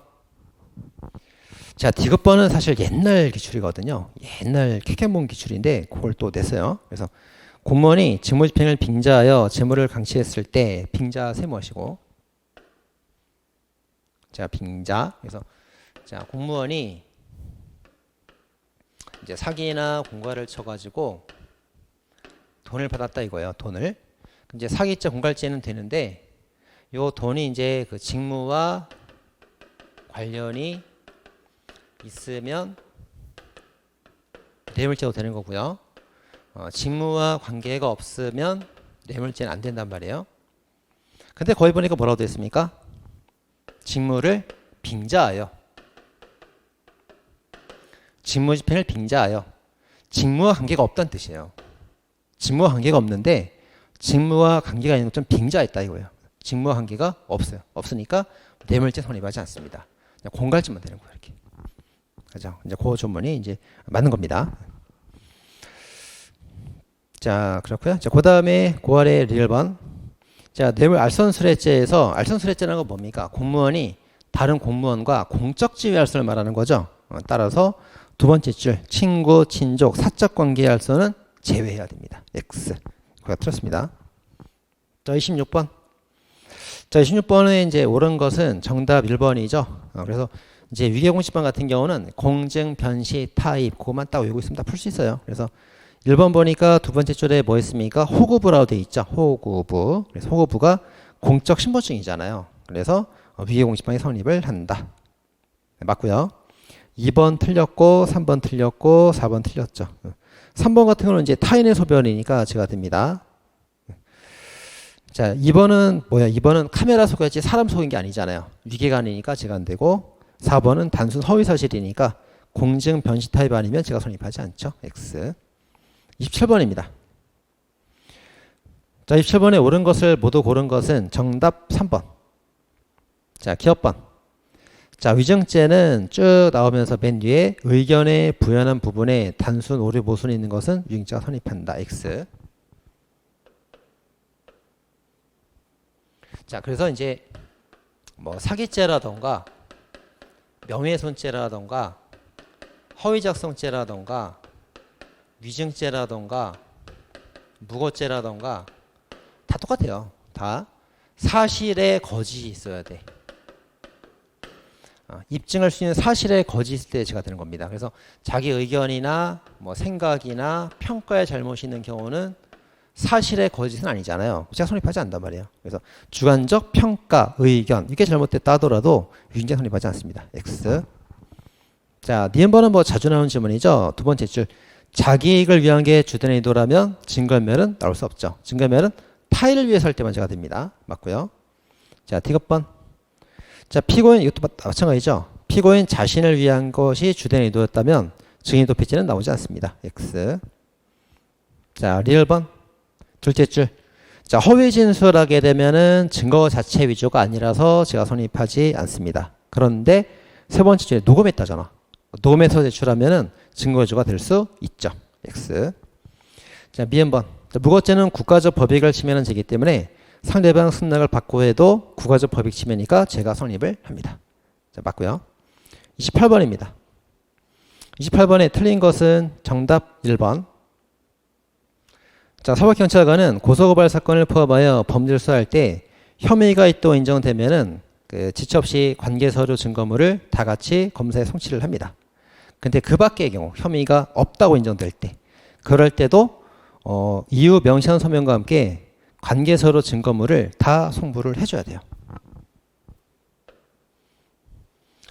자, 디귿번은 사실 옛날 기출이거든요. 옛날 캐캐몬 기출인데 그걸 또 냈어요. 그래서 공무원이 직무집행을 빙자하여 재물을 강취했을 때 빙자 세무하시고, 자, 빙자. 그래서 자, 공무원이 이제 사기나 공갈을 쳐가지고 돈을 받았다 이거예요. 돈을. 이제 사기죄 공갈죄는 되는데 요 돈이 이제 그 직무와 관련이 있으면 뇌물죄도 되는 거고요. 직무와 관계가 없으면 뇌물죄는 안 된단 말이에요. 근데 거기 보니까 뭐라고 되어 있습니까? 직무를 빙자하여. 직무집행을 빙자하여. 직무와 관계가 없다는 뜻이에요. 직무와 관계가 없는데 직무와 관계가 있는 것좀 빙자했다 이거예요. 직무와 관계가 없어요. 없으니까 뇌물죄 성립하지 않습니다. 공갈죄만 되는 거예요. 이렇게. 그죠? 이제 그 조문이 이제 맞는 겁니다. 자, 그렇고요. 자, 그 다음에 그 아래 1번. 자, 뇌물 알선술회죄에서 알선술회죄라는 건 뭡니까? 공무원이 다른 공무원과 공적 지위 알선을 말하는 거죠. 따라서 두 번째 줄 친구, 친족, 사적 관계의 알선은 제외해야 됩니다. X. 그거 틀렸습니다. 자, 26번. 자, 26번에 이제 옳은 것은 정답 1번이죠. 그래서 이제 위계공시판 같은 경우는 공증, 변시, 타입 그것만 딱 외우고 있으면 다 풀 수 있어요. 그래서 1번 보니까 두 번째 줄에 뭐 있습니까? 호구부라고 되어 있죠. 호구부. 그래서 호구부가 공적 신분증이잖아요. 그래서 위계공시판이 성립을 한다. 네, 맞고요. 2번 틀렸고 3번 틀렸고 4번 틀렸죠. 3번 같은 경우는 이제 타인의 소변이니까 제가 됩니다. 자, 2번은 뭐야? 2번은 카메라 속였지 사람 속인 게 아니잖아요. 위계가 아니니까 제가 안 되고 4번은 단순 허위사실이니까 공증 변시 타입 아니면 제가 성립하지 않죠. X. 27번입니다. 자, 27번에 옳은 것을 모두 고른 것은 정답 3번. 자, 기업번. 자, 위증죄는 쭉 나오면서 맨 뒤에 의견에 부연한 부분에 단순 오류 모순이 있는 것은 위증죄가 성립한다. X. 자, 그래서 이제 뭐 사기죄라던가 명예훼손죄라던가 허위작성죄라던가 위증죄라던가 무고죄라던가 다 똑같아요. 다 사실에 거짓이 있어야 돼. 입증할 수 있는 사실에 거짓이 있을 때 제가 되는 겁니다. 그래서 자기 의견이나 뭐 생각이나 평가에 잘못이 있는 경우는 사실의 거짓은 아니잖아요. 제가 성립하지 않는단 말이에요. 그래서 주관적 평가, 의견 이게 잘못됐다 하더라도 위증죄 성립하지 않습니다. X. 자, 니은번은 뭐 자주 나오는 질문이죠. 두 번째 줄. 자기 이익을 위한 게 주된 의도라면 증거인멸은 나올 수 없죠. 증거인멸은 타인을 위해서 할 때만 제가 됩니다. 맞고요. 자, D급번. 자, 피고인 이것도 마찬가지죠. 피고인 자신을 위한 것이 주된 의도였다면 증인 도피죄는 나오지 않습니다. X. 자, 리을번. 둘째 줄. 자, 허위 진술을 하게 되면은 증거 자체 위조가 아니라서 제가 성립하지 않습니다. 그런데 세 번째 줄에 녹음했다잖아. 녹음해서 제출하면은 증거 위조가 될 수 있죠. X. 자, 미음번. 무고죄는 국가적 법익을 침해하는 죄이기 때문에 상대방 승낙을 받고 해도 국가적 법익 침해니까 제가 성립을 합니다. 자, 맞고요. 28번입니다. 28번에 틀린 것은 정답 1번. 자, 서울경찰관은 고소고발 사건을 포함하여 범죄를 수사할 때 혐의가 있다고 인정되면은 그 지체 없이 관계서류 증거물을 다 같이 검사에 송치를 합니다. 근데 그 밖의 경우 혐의가 없다고 인정될 때 그럴 때도 이유 명시한 서면과 함께 관계서류 증거물을 다 송부를 해줘야 돼요.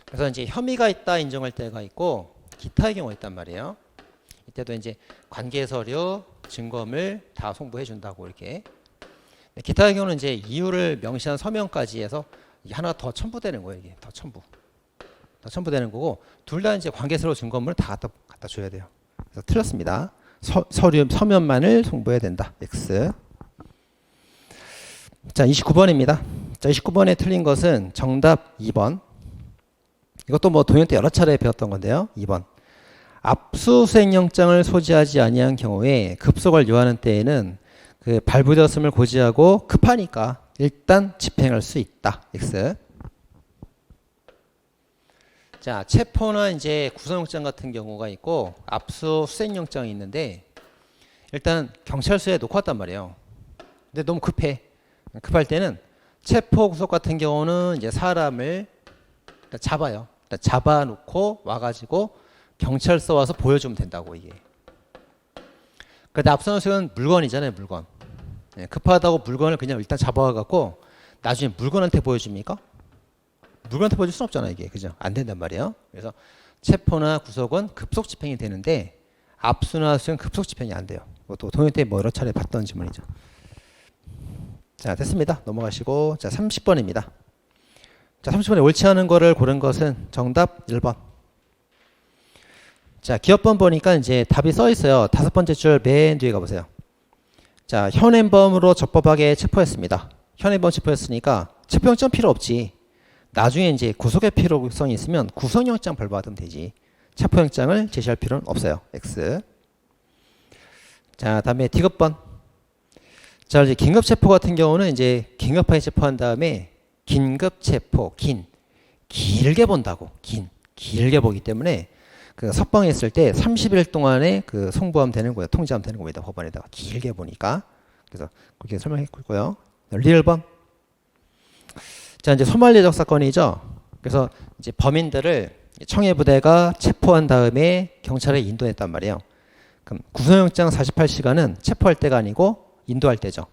그래서 이제 혐의가 있다 인정할 때가 있고 기타의 경우가 있단 말이에요. 이때도 이제 관계서류 증거물 다 송부해 준다고 이렇게. 기타의 경우는 이제 이유를 명시한 서면까지 해서 하나 더 첨부되는 거예요. 이게 더 첨부되는 거고 둘 다 이제 관계서류 증거물을 다 갖다 줘야 돼요. 그래서 틀렸습니다. 서류 서면만을 송부해야 된다. X. 자, 29번입니다. 자, 29번에 틀린 것은 정답 2번. 이것도 뭐 동현 때 여러 차례 배웠던 건데요. 2번. 압수수색영장을 소지하지 아니한 경우에 급속을 요하는 때에는 그 발부되었음을 고지하고 급하니까 일단 집행할 수 있다. X. 자, 체포나 이제 구속영장 같은 경우가 있고 압수수색영장이 있는데 일단 경찰서에 놓고 왔단 말이에요. 근데 너무 급해. 급할 때는 체포 구속 같은 경우는 이제 사람을 잡아요. 잡아놓고 와가지고 경찰서 와서 보여주면 된다고 이게. 근데 압수수색은 물건이잖아요, 물건. 급하다고 물건을 그냥 일단 잡아와갖고 나중에 물건한테 보여줍니까? 물건한테 보여줄 수는 없잖아요, 이게. 그죠? 안 된단 말이에요. 그래서 체포나 구속은 급속 집행이 되는데 압수나 수색은 급속 집행이 안 돼요. 또 동현 때 뭐 여러 차례 봤던 질문이죠. 자, 됐습니다. 넘어가시고. 자, 30번입니다. 자, 30번에 옳지 않은 거를 고른 것은 정답 1번. 자, 기업번 보니까 이제 답이 써 있어요. 다섯 번째 줄 맨 뒤에 가보세요. 자, 현행범으로 적법하게 체포했습니다. 현행범 체포했으니까 체포영장 필요 없지. 나중에 이제 구속의 필요성이 있으면 구속영장 발부하면 되지. 체포영장을 제시할 필요는 없어요. X. 자, 다음에 D급번. 자, 이제 긴급체포 같은 경우는 이제 긴급하게 체포한 다음에 긴급체포, 길게 본다고. 길게 보기 때문에 그 석방에 있을 때 30일 동안에 그 송부하면 되는 거예요. 통지하면 되는 겁니다. 법원에다가 길게 보니까. 그래서 그렇게 설명했고요. 리을번. 자, 이제 소말리적 사건이죠. 그래서 이제 범인들을 청해부대가 체포한 다음에 경찰에 인도했단 말이에요. 그럼 구속영장 48시간은 체포할 때가 아니고 인도할 때죠.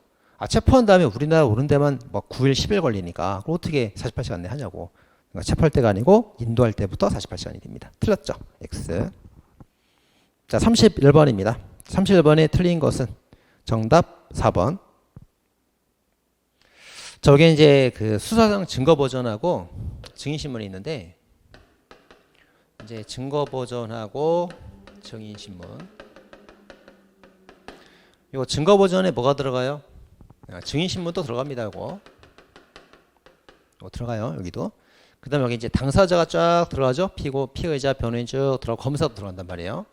체포한 다음에 우리나라 오는 데만 뭐 9일, 10일 걸리니까 그걸 어떻게 48시간 내에 하냐고. 그러니까 체포할 때가 아니고 인도할 때부터 48시간이 됩니다. 틀렸죠? X. 자, 31번입니다. 31번에 틀린 것은 정답 4번. 저게 이제 그 수사상 증거 보전하고 증인신문이 있는데 이제 증거 보전하고 증인신문. 이거 증거 보전에 뭐가 들어가요? 증인신문도 들어갑니다. 이거 들어가요. 여기도. 그 다음에 여기 이제 당사자가 쫙 들어가죠. 피의자, 변호인 쭉 들어가고 검사도 들어간단 말이에요.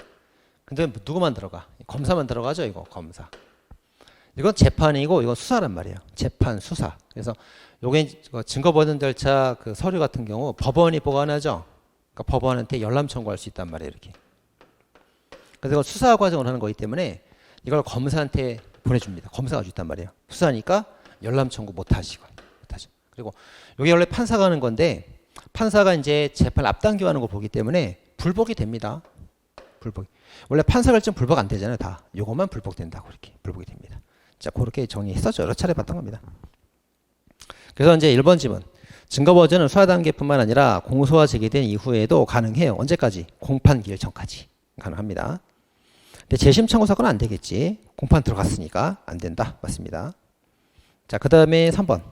근데 누구만 들어가? 검사만 들어가죠. 이거 검사. 이건 재판이고 이건 수사란 말이에요. 재판, 수사. 그래서 요게 증거보전 절차 그 서류 같은 경우 법원이 보관하죠. 그러니까 법원한테 열람 청구할 수 있단 말이에요. 이렇게. 그래서 이걸 수사 과정을 하는 거기 때문에 이걸 검사한테 보내줍니다. 검사가 줬단 말이에요. 수사니까 열람 청구 못 하시고. 그리고 이게 원래 판사가 하는 건데 판사가 이제 재판 앞당겨가는 거 보기 때문에 불복이 됩니다. 불복. 원래 판사 결정 불복 안 되잖아요. 다. 요것만 불복된다고 이렇게 불복이 됩니다. 자, 그렇게 정리했었죠. 여러 차례 봤던 겁니다. 그래서 이제 1번 질문. 증거 버전은 수사 단계뿐만 아니라 공소가 제기된 이후에도 가능해요. 언제까지? 공판 기일 전까지 가능합니다. 근데 재심 청구 사건은 안 되겠지. 공판 들어갔으니까 안 된다. 맞습니다. 자, 그 다음에 3번.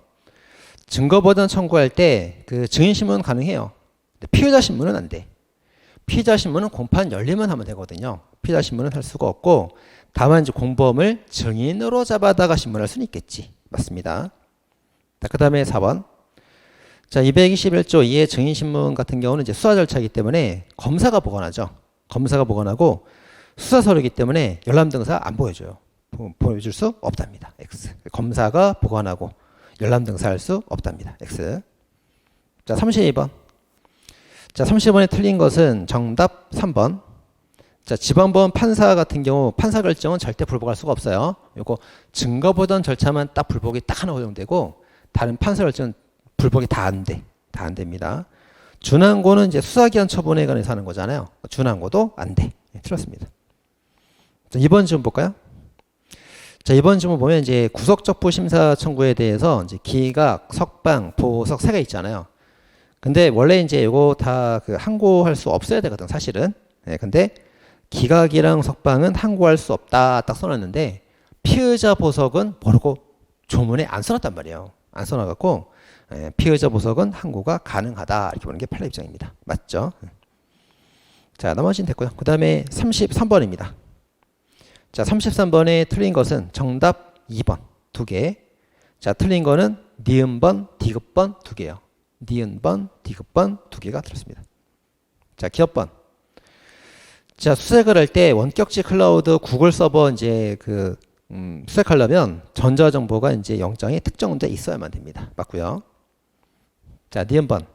증거 버전 청구할 때 그 증인 신문 가능해요. 근데 피의자 신문은 안 돼. 피의자 신문은 공판 열리면 하면 되거든요. 피의자 신문은 할 수가 없고 다만 이제 공범을 증인으로 잡아다가 신문할 수는 있겠지. 맞습니다. 자, 그 다음에 4번. 자, 221조 2의 증인 신문 같은 경우는 이제 수사 절차이기 때문에 검사가 보관하죠. 검사가 보관하고 수사 서류이기 때문에 열람 등사 안 보여줘요. 보여줄 수 없답니다. X. 검사가 보관하고 열람 등사할 수 없답니다. X. 자, 32번. 자, 30번에 틀린 것은 정답 3번. 자, 지방법원 판사 같은 경우 판사 결정은 절대 불복할 수가 없어요. 요거 증거 보전 절차만 딱 불복이 딱 하나 허용되고 다른 판사 결정은 불복이 다 안 돼. 다 안 됩니다. 준항고는 이제 수사기한 처분에 관해서 하는 거잖아요. 준항고도 안 돼. 네, 틀렸습니다. 자, 2번 질문 볼까요? 자, 이번 질문 보면 이제 구속적부 심사 청구에 대해서 이제 기각, 석방, 보석 3개 있잖아요. 근데 원래 이제 요거 다 그 항고할 수 없어야 되거든, 사실은. 네, 근데 기각이랑 석방은 항고할 수 없다 딱 써놨는데 피의자 보석은 모르고 조문에 안 써놨단 말이에요. 안 써놔갖고 피의자 보석은 항고가 가능하다 이렇게 보는 게 판례 입장입니다. 맞죠? 자, 나머지는 됐고요. 그 다음에 33번입니다. 자, 33번에 틀린 것은 정답 2번 2개. 자, 틀린 거는 니은번, 디귿번 2개요. 니은번, 디귿번 2개가 틀렸습니다. 자, 기업번. 자, 수색을 할 때 원격지 클라우드 구글 서버 이제 그 수색하려면 전자정보가 이제 영장에 특정돼 있어야만 됩니다. 맞고요. 자, 니은번.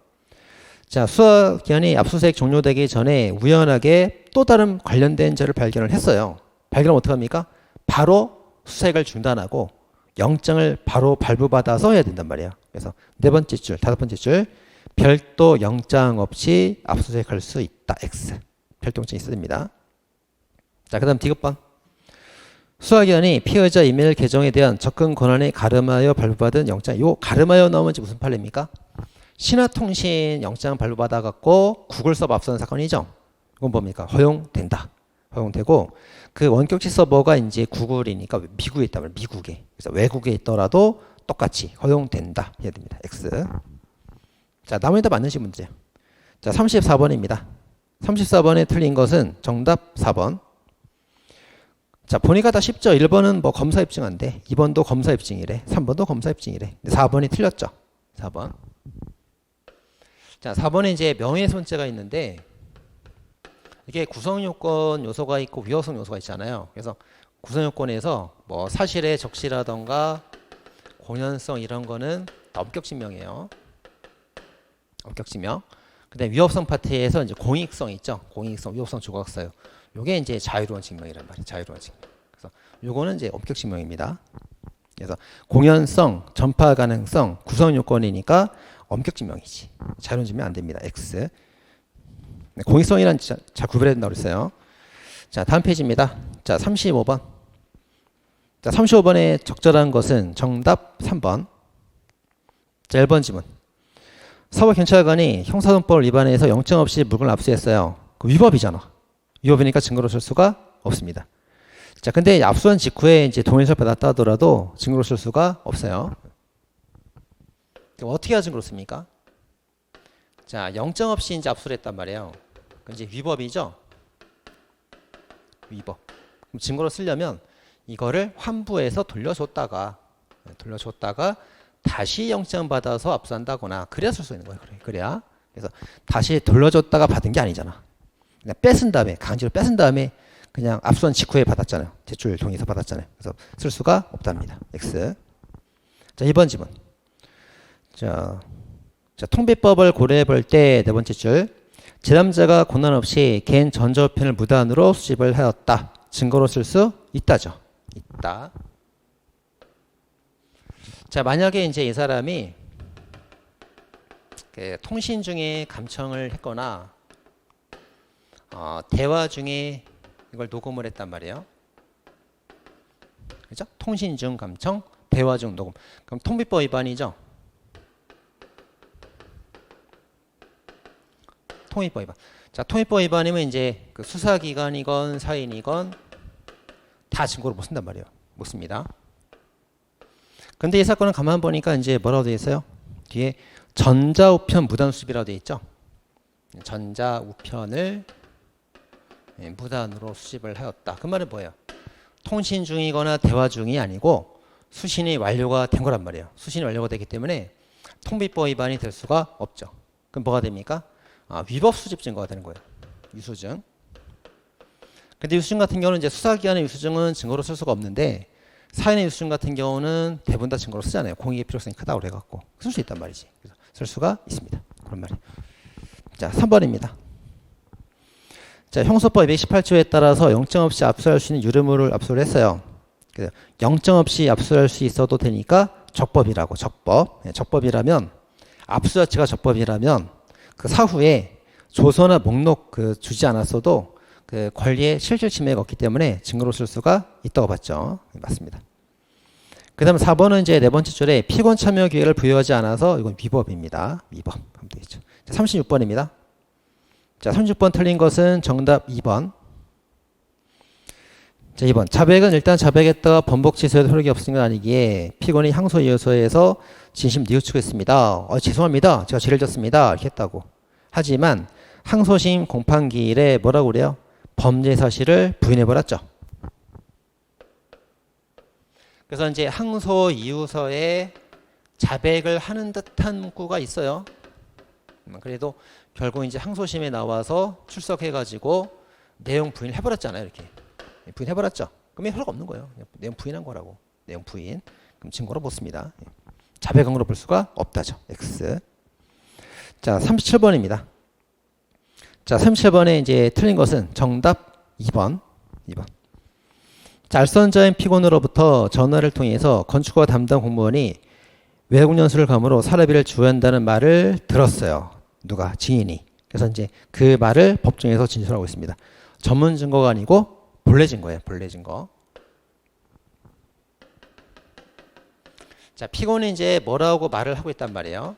자, 수사기관이 압수수색 종료되기 전에 우연하게 또 다른 관련된 죄를 발견을 했어요. 발견하면 어떡합니까? 바로 수색을 중단하고 영장을 바로 발부받아서 해야 된단 말이에요. 그래서 4번째 줄, 5번째 줄 별도 영장 없이 압수수색할 수 있다. X. 별도영장이 있어야 됩니다. 자, 그 다음 디귿번. 수사기관이 피의자 이메일 계정에 대한 접근 권한에 가름하여 발부받은 영장. 요 가름하여 나오면 무슨 판례입니까? 신화통신 영장 발부받아갖고 구글 서버 압수한 사건이죠. 이건 뭡니까? 허용된다. 허용되고 그 원격지 서버가 이제 구글이니까 미국에 있단 말이에요. 미국에. 그래서 외국에 있더라도 똑같이 허용된다 해야 됩니다. X. 자, 나머지 다 맞으신 분들이에요. 자, 34번입니다. 34번에 틀린 것은 정답 4번. 자, 보니까 다 쉽죠. 1번은 뭐 검사 입증한데 2번도 검사 입증이래. 3번도 검사 입증이래. 근데 4번이 틀렸죠. 4번. 자, 4번에 이제 명예훼손죄가 있는데 이게 구성요건 요소가 있고 위헌성 요소가 있잖아요. 그래서 구성요건에서 뭐 사실의 적시라던가 공연성 이런 거는 엄격증명이에요. 엄격증명. 그다음에 위협성 파트에서 이제 공익성 있죠. 공익성, 위협성 조각사유. 요게 이제 자유로운 증명이란 말이에요. 자유로운 증명. 그래서 요거는 이제 엄격증명입니다. 그래서 공연성, 전파 가능성, 구성 요건이니까 엄격증명이지. 자유로운 증명 안 됩니다. X. 네, 공익성이란 잘 구별해야 된다고 그랬어요. 자, 다음 페이지입니다. 자, 35번. 자, 35번에 적절한 것은 정답 3번. 자, 1번 지문. 서울경찰관이 형사소송법을 위반해서 영장 없이 물건을 압수했어요. 그 위법이잖아. 위법이니까 증거로 쓸 수가 없습니다. 자, 근데 압수한 직후에 이제 동의서를 받았다 하더라도 증거로 쓸 수가 없어요. 그럼 어떻게 해야 증거로 씁니까? 자, 영장 없이 이제 압수를 했단 말이에요. 그럼 이제 위법이죠? 위법. 그럼 증거로 쓰려면 이거를 환부해서 돌려줬다가 돌려줬다가 다시 영장 받아서 압수한다거나 그래야 쓸 수 있는 거예요. 그래야. 그래서 다시 돌려줬다가 받은 게 아니잖아. 그냥 뺏은 다음에 강제로 뺏은 다음에 그냥 압수한 직후에 받았잖아요. 제출 동의서 받았잖아요. 그래서 쓸 수가 없답니다. X. 자, 2번 지문. 자, 통비법을 고려해 볼 때 네 번째 줄. 제3자가 고난 없이 개인 전자우편을 무단으로 수집을 하였다. 증거로 쓸 수 있다죠. 있다. 자, 만약에 이제 이 사람이 통신 중에 감청을 했거나 대화 중에 이걸 녹음을 했단 말이에요. 그죠? 통신 중 감청, 대화 중 녹음. 그럼 통비법 위반이죠. 통비법 위반. 자, 통비법 위반이면 이제 그 수사기관이건 사인이건 다 증거를 못 쓴단 말이에요. 못 씁니다. 근데 이 사건은 가만 보니까 이제 뭐라고 되어 있어요? 뒤에 전자우편 무단 수집이라고 되어 있죠. 전자우편을 무단으로 수집을 하였다. 그 말은 뭐예요? 통신 중이거나 대화 중이 아니고 수신이 완료가 된 거란 말이에요. 수신이 완료가 되기 때문에 통비법 위반이 될 수가 없죠. 그럼 뭐가 됩니까? 위법 수집 증거가 되는 거예요. 유수증. 근데 유수증 같은 경우는 이제 수사기관의 유수증은 증거로 쓸 수가 없는데 사인의 유수증 같은 경우는 대부분 다 증거로 쓰잖아요. 공익의 필요성이 크다고 그래갖고 쓸 수 있단 말이지. 그래서 쓸 수가 있습니다. 그런 말이에요. 자, 3번입니다. 자, 형소법 218조에 따라서 영장 없이 압수할 수 있는 유류물을 압수를 했어요. 영장 없이 압수할 수 있어도 되니까 적법이라고. 적법. 적법이라면 압수 자체가 적법이라면 그 사후에 조서나 목록 주지 않았어도 그 권리에 실질 침해가 없기 때문에 증거로 쓸 수가 있다고 봤죠. 맞습니다. 그 다음 4번은 이제 네 번째 줄에 피고인 참여 기회를 부여하지 않아서 이건 위법입니다. 위법. 하면 되겠죠. 36번입니다. 자, 36번 틀린 것은 정답 2번. 자, 2번. 자백은 일단 자백했다가 번복 취소에도 효력이 없은 건 아니기에 피고인이 항소 이유서에서 진심 뉘우치겠습니다. 죄송합니다. 제가 죄를 졌습니다. 이렇게 했다고. 하지만 항소심 공판기일에 뭐라고 그래요? 범죄 사실을 부인해버렸죠. 그래서 이제 항소 이유서에 자백을 하는 듯한 문구가 있어요. 그래도 결국 이제 항소심에 나와서 출석해가지고 내용 부인을 해버렸잖아요. 이렇게 부인해버렸죠. 그러면 효력 없는 거예요. 내용 부인한 거라고. 내용 부인. 그럼 증거로 못 씁니다. 자백항으로 볼 수가 없다죠. X. 자, 37번입니다. 자, 37번에 이제 틀린 것은 정답 2번. 2번. 자, 알선자인 피고인으로부터 전화를 통해서 건축과 담당 공무원이 외국 연수를 감으로 사례비를 주한다는 말을 들었어요. 누가? 증인이. 그래서 이제 그 말을 법정에서 진술하고 있습니다. 전문 증거가 아니고 본래 증거예요. 본래 증거. 자, 피고인이 이제 뭐라고 말을 하고 있단 말이에요.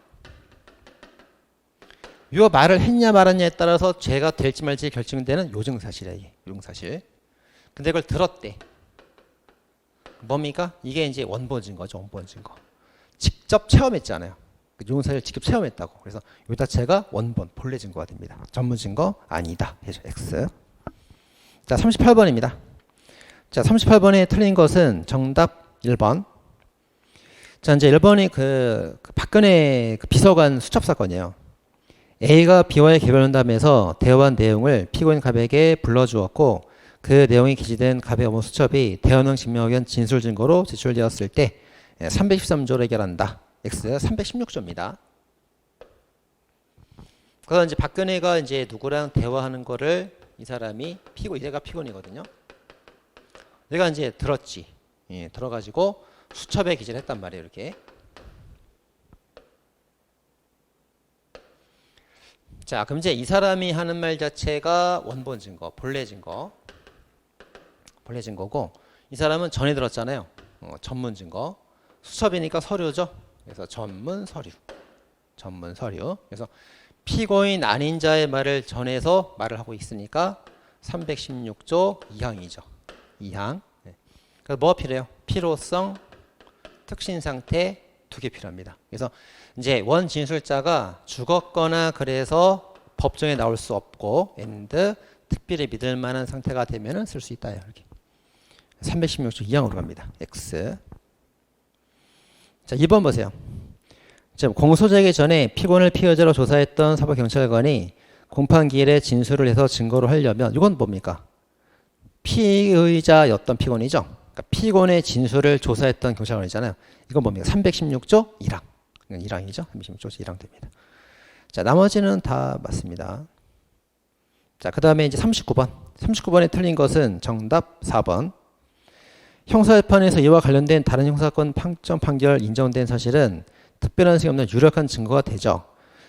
요 말을 했냐 말았냐에 따라서 죄가 될지 말지 결정되는 요증사실이에요. 이게 요증사실. 근데 그걸 들었대. 뭡니까? 이게 이제 원본 증거죠. 원본 증거. 직접 체험했잖아요. 요증사실 직접 체험했다고. 그래서 요 자체가 원본, 본래 증거가 됩니다. 전문 증거 아니다. 해죠. X. 자, 38번입니다. 자, 38번에 틀린 것은 정답 1번. 자, 이제 1번이 그 박근혜 그 비서관 수첩 사건이에요. A가 B와의 개별면담에서 대화한 내용을 피고인 갑에게 불러주었고 그 내용이 기재된 갑의 업무 수첩이 대언행 증명의견 진술 증거로 제출되었을 때 313조를 해결한다. X 316조입니다. 그래서 이제 박근혜가 이제 누구랑 대화하는 거를 이 사람이 얘가 피고인이거든요. 얘가 이제 들었지. 예, 들어가지고 수첩에 기재를 했단 말이에요. 이렇게. 자, 그럼 이제 이 사람이 하는 말 자체가 원본 증거, 본래 증거. 본래 증거고 이 사람은 전에 들었잖아요. 전문 증거. 수첩이니까 서류죠. 그래서 전문 서류. 전문 서류. 그래서 피고인 아닌 자의 말을 전해서 말을 하고 있으니까 316조 2항이죠. 2항. 네. 그래서 뭐가 필요해요? 필요성, 특신 상태 두 개 필요합니다. 그래서 이제 원 진술자가 죽었거나 그래서 법정에 나올 수 없고 and 특별히 믿을 만한 상태가 되면은 쓸 수 있다. 이렇게. 316조 2항으로 갑니다. X. 자, 2번 보세요. 지금 공소제기 전에 피고인을 피의자로 조사했던 사법경찰관이 공판기일에 진술을 해서 증거로 하려면 이건 뭡니까? 피의자였던 피고인이죠. 그러니까 피고인의 진술을 조사했던 경찰관이잖아요. 이건 뭡니까? 316조 1항. 1항이죠. 316조 1항 됩니다. 자, 나머지는 다 맞습니다. 자, 그 다음에 이제 39번. 39번에 틀린 것은 정답 4번. 형사재판에서 이와 관련된 다른 형사건 판정 판결 인정된 사실은 특별한 성이 없는 유력한 증거가 되죠.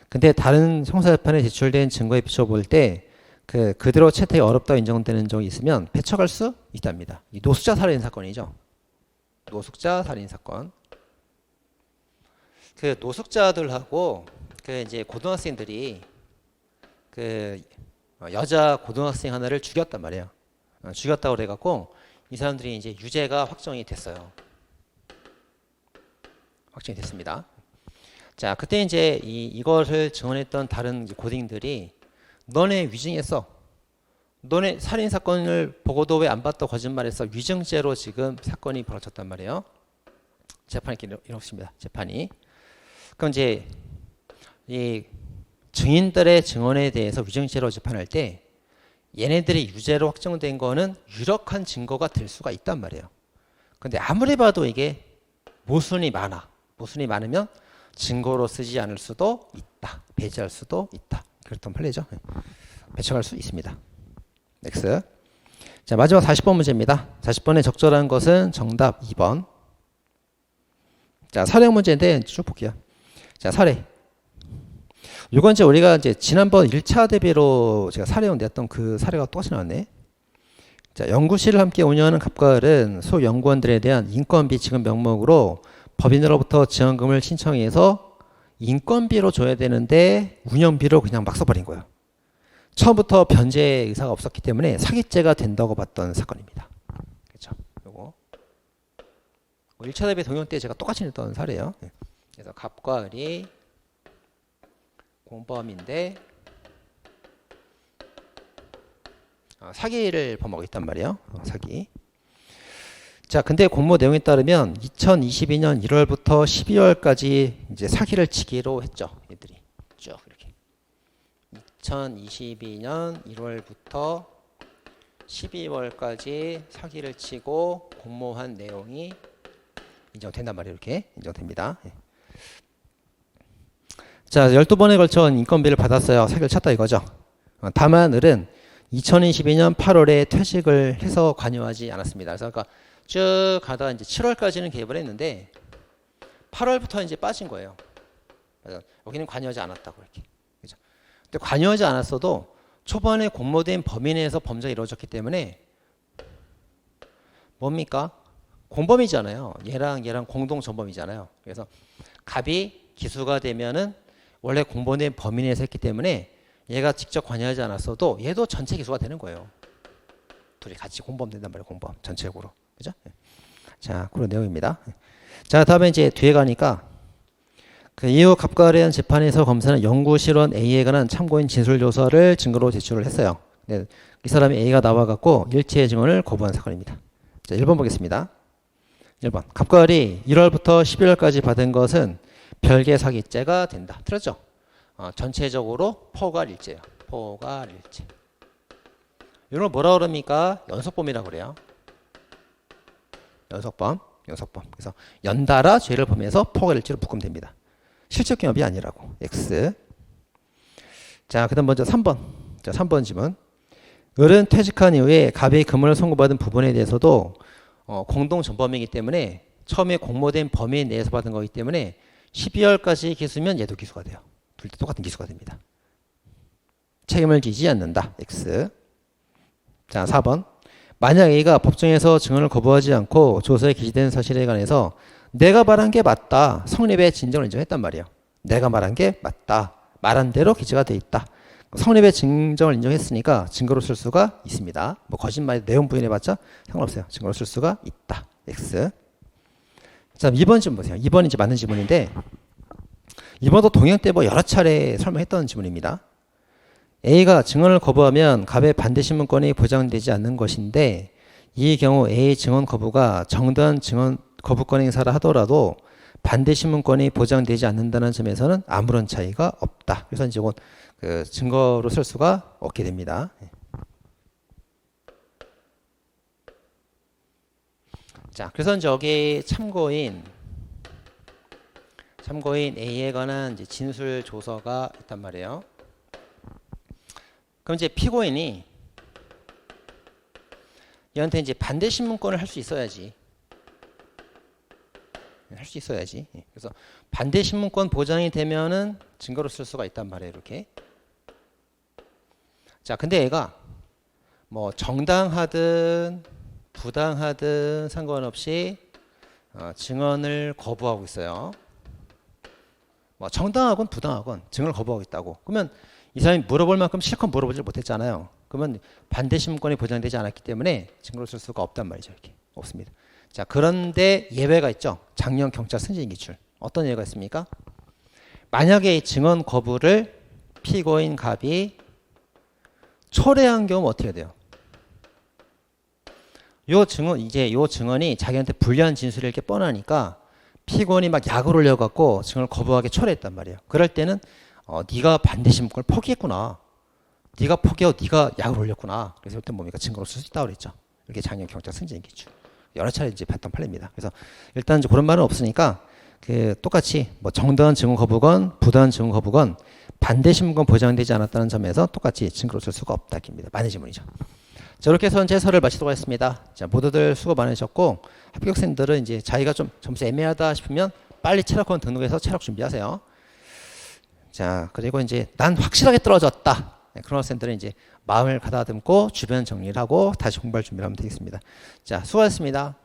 근데 다른 형사재판에 제출된 증거에 비춰볼 때 그대로 채택이 어렵다고 인정되는 적이 있으면 배척할 수 있답니다. 이 노숙자 살인 사건이죠. 노숙자 살인 사건. 그 노숙자들하고 그 이제 고등학생들이 그 여자 고등학생 하나를 죽였단 말이에요. 죽였다고 그래갖고 이 사람들이 이제 유죄가 확정이 됐어요. 확정이 됐습니다. 자, 그때 이제 이것을 증언했던 다른 고딩들이 너네 위증했어. 너네 살인 사건을 보고도 왜 안 봤다고 거짓말했어. 위증죄로 지금 사건이 벌어졌단 말이에요. 재판이 이렇습니다. 재판이. 그럼 이제 이 증인들의 증언에 대해서 위증죄로 재판할 때 얘네들이 유죄로 확정된 거는 유력한 증거가 될 수가 있단 말이에요. 근데 아무리 봐도 이게 모순이 많아. 모순이 많으면 증거로 쓰지 않을 수도 있다. 배제할 수도 있다. 그렇단 판례죠. 배척할 수 있습니다. 넥스. 자, 마지막 40번 문제입니다. 40번에 적절한 것은 정답 2번. 자, 사례 문제인데 쭉 볼게요. 자, 사례. 이건 이제 우리가 이제 지난번 1차 대비로 제가 사례원 냈던 그 사례가 똑같이 나왔네. 자, 연구실을 함께 운영하는 갑과을은 소연구원들에 대한 인건비 지급 명목으로 법인으로부터 지원금을 신청해서 인건비로 줘야 되는데 운영비로 그냥 막 써버린 거예요. 처음부터 변제 의사가 없었기 때문에 사기죄가 된다고 봤던 사건입니다. 그렇죠? 요거 1차 대비 동영 때 제가 똑같이 냈던 사례예요. 그래서 갑과을이 공범인데 사기를 범하고 있단 말이에요. 사기. 자, 근데 공모 내용에 따르면 2022년 1월부터 12월까지 이제 사기를 치기로 했죠. 얘들이 쭉 이렇게. 2022년 1월부터 12월까지 사기를 치고 공모한 내용이 인정된단 말이에요. 이렇게 인정됩니다. 자, 12번에 걸쳐 인건비를 받았어요. 사기를 쳤다 이거죠. 다만 을은 2022년 8월에 퇴직을 해서 관여하지 않았습니다. 그래서 그러니까 쭉 가다가 이제 7월까지는 개입을 했는데 8월부터 이제 빠진 거예요. 그래서 여기는 관여하지 않았다고 이렇게. 그죠? 근데 관여하지 않았어도 초반에 공모된 범위 내에서 범죄가 이루어졌기 때문에 뭡니까? 공범이잖아요. 얘랑 공동 전범이잖아요. 그래서 갑이 기수가 되면은 원래 공범된 범위 내에서 했기 때문에 얘가 직접 관여하지 않았어도 얘도 전체 기수가 되는 거예요. 둘이 같이 공범된단 말이에요. 공범 전체적으로. 그죠? 자, 그런 내용입니다. 자, 다음에 이제 뒤에 가니까 그 이후 갑과을에 대한 재판에서 검사는 연구실원 A에 관한 참고인 진술조서를 증거로 제출을 했어요. 네, 이 사람이 A가 나와갖고 일체의 증언을 거부한 사건입니다. 자, 1번 보겠습니다. 1번. 갑과을이 1월부터 12월까지 받은 것은 별개 사기죄가 된다. 틀렸죠? 전체적으로 포괄일죄예요. 포괄일죄. 이런 걸 뭐라 그럽니까? 연속범이라고 그래요. 연속범. 그래서 연달아 죄를 범해서 포괄일죄로 묶으면 됩니다. 실적 경험이 아니라고. X. 자, 그다음 먼저 3번. 자, 3번 질문. 을은 퇴직한 이후에 갑이 금을 선고받은 부분에 대해서도 공동 전범이기 때문에 처음에 공모된 범위 내에서 받은 거기 때문에 12월까지 기수면 얘도 기수가 돼요. 둘 다 똑같은 기수가 됩니다. 책임을 지지 않는다. X. 자, 4번. 만약 A가 법정에서 증언을 거부하지 않고 조서에 기재된 사실에 관해서 내가 말한 게 맞다. 성립의 진정을 인정했단 말이에요. 내가 말한 게 맞다. 말한 대로 기재가 돼 있다. 성립의 진정을 인정했으니까 증거로 쓸 수가 있습니다. 뭐 거짓말 내용 부인해봤자 상관없어요. 증거로 쓸 수가 있다. X. 자, 2번 질문 보세요. 2번이 이제 맞는 질문인데 2번도 동영 때 뭐 여러 차례 설명했던 질문입니다. A가 증언을 거부하면 갑의 반대 신문권이 보장되지 않는 것인데 이 경우 A 증언 거부가 정당한 증언 거부권 행사를 하더라도 반대신문권이 보장되지 않는다는 점에서는 아무런 차이가 없다. 그래서 이제 이건 그 증거로 쓸 수가 없게 됩니다. 자, 그래서 이제 여기 참고인 A에 관한 이제 진술 조서가 있단 말이에요. 그럼 이제 피고인이 얘한테 이제 반대 신문권을 할 수 있어야지. 그래서 반대 신문권 보장이 되면은 증거로 쓸 수가 있단 말이에요. 이렇게. 자, 근데 얘가 뭐 정당하든 부당하든 상관없이 증언을 거부하고 있어요. 뭐 정당하건 부당하건 증언을 거부하고 있다고. 그러면 이 사람이 물어볼 만큼 실컷 물어보질 못했잖아요. 그러면 반대 신문권이 보장되지 않았기 때문에 증거로 쓸 수가 없단 말이죠. 이렇게 없습니다. 자, 그런데 예외가 있죠. 작년 경찰 승진 기출. 어떤 예외가 있습니까? 만약에 이 증언 거부를 피고인 갑이 철회한 경우 어떻게 돼요? 요 증언이 자기한테 불리한 진술일 게 뻔하니까 피고인이 막 약을 올려갖고 증언을 거부하게 철회했단 말이에요. 그럴 때는 네가 반대 신문권을 포기했구나. 네가 포기하고 네가 약을 올렸구나. 그래서 이때 뭡니까? 증거로 쓸 수 있다고 그랬죠. 이렇게 작년 경찰 승진 기출. 여러 차례 이제 봤던 판례입니다. 그래서 일단 이제 그런 말은 없으니까 그 똑같이 뭐 정당한 증언 거부건 부당한 증언 거부건 반대 신문권 보장되지 않았다는 점에서 똑같이 증거로 쓸 수가 없다. 입니다. 만의 지문이죠. 자, 이렇게 해서 제 설을 마치도록 하겠습니다. 자, 모두들 수고 많으셨고 합격생들은 이제 자기가 좀 점수 애매하다 싶으면 빨리 체력원 등록해서 체력 준비하세요. 자, 그리고 이제 난 확실하게 떨어졌다. 그런 학생들은 이제 마음을 가다듬고 주변 정리를 하고 다시 공부할 준비를 하면 되겠습니다. 자, 수고하셨습니다.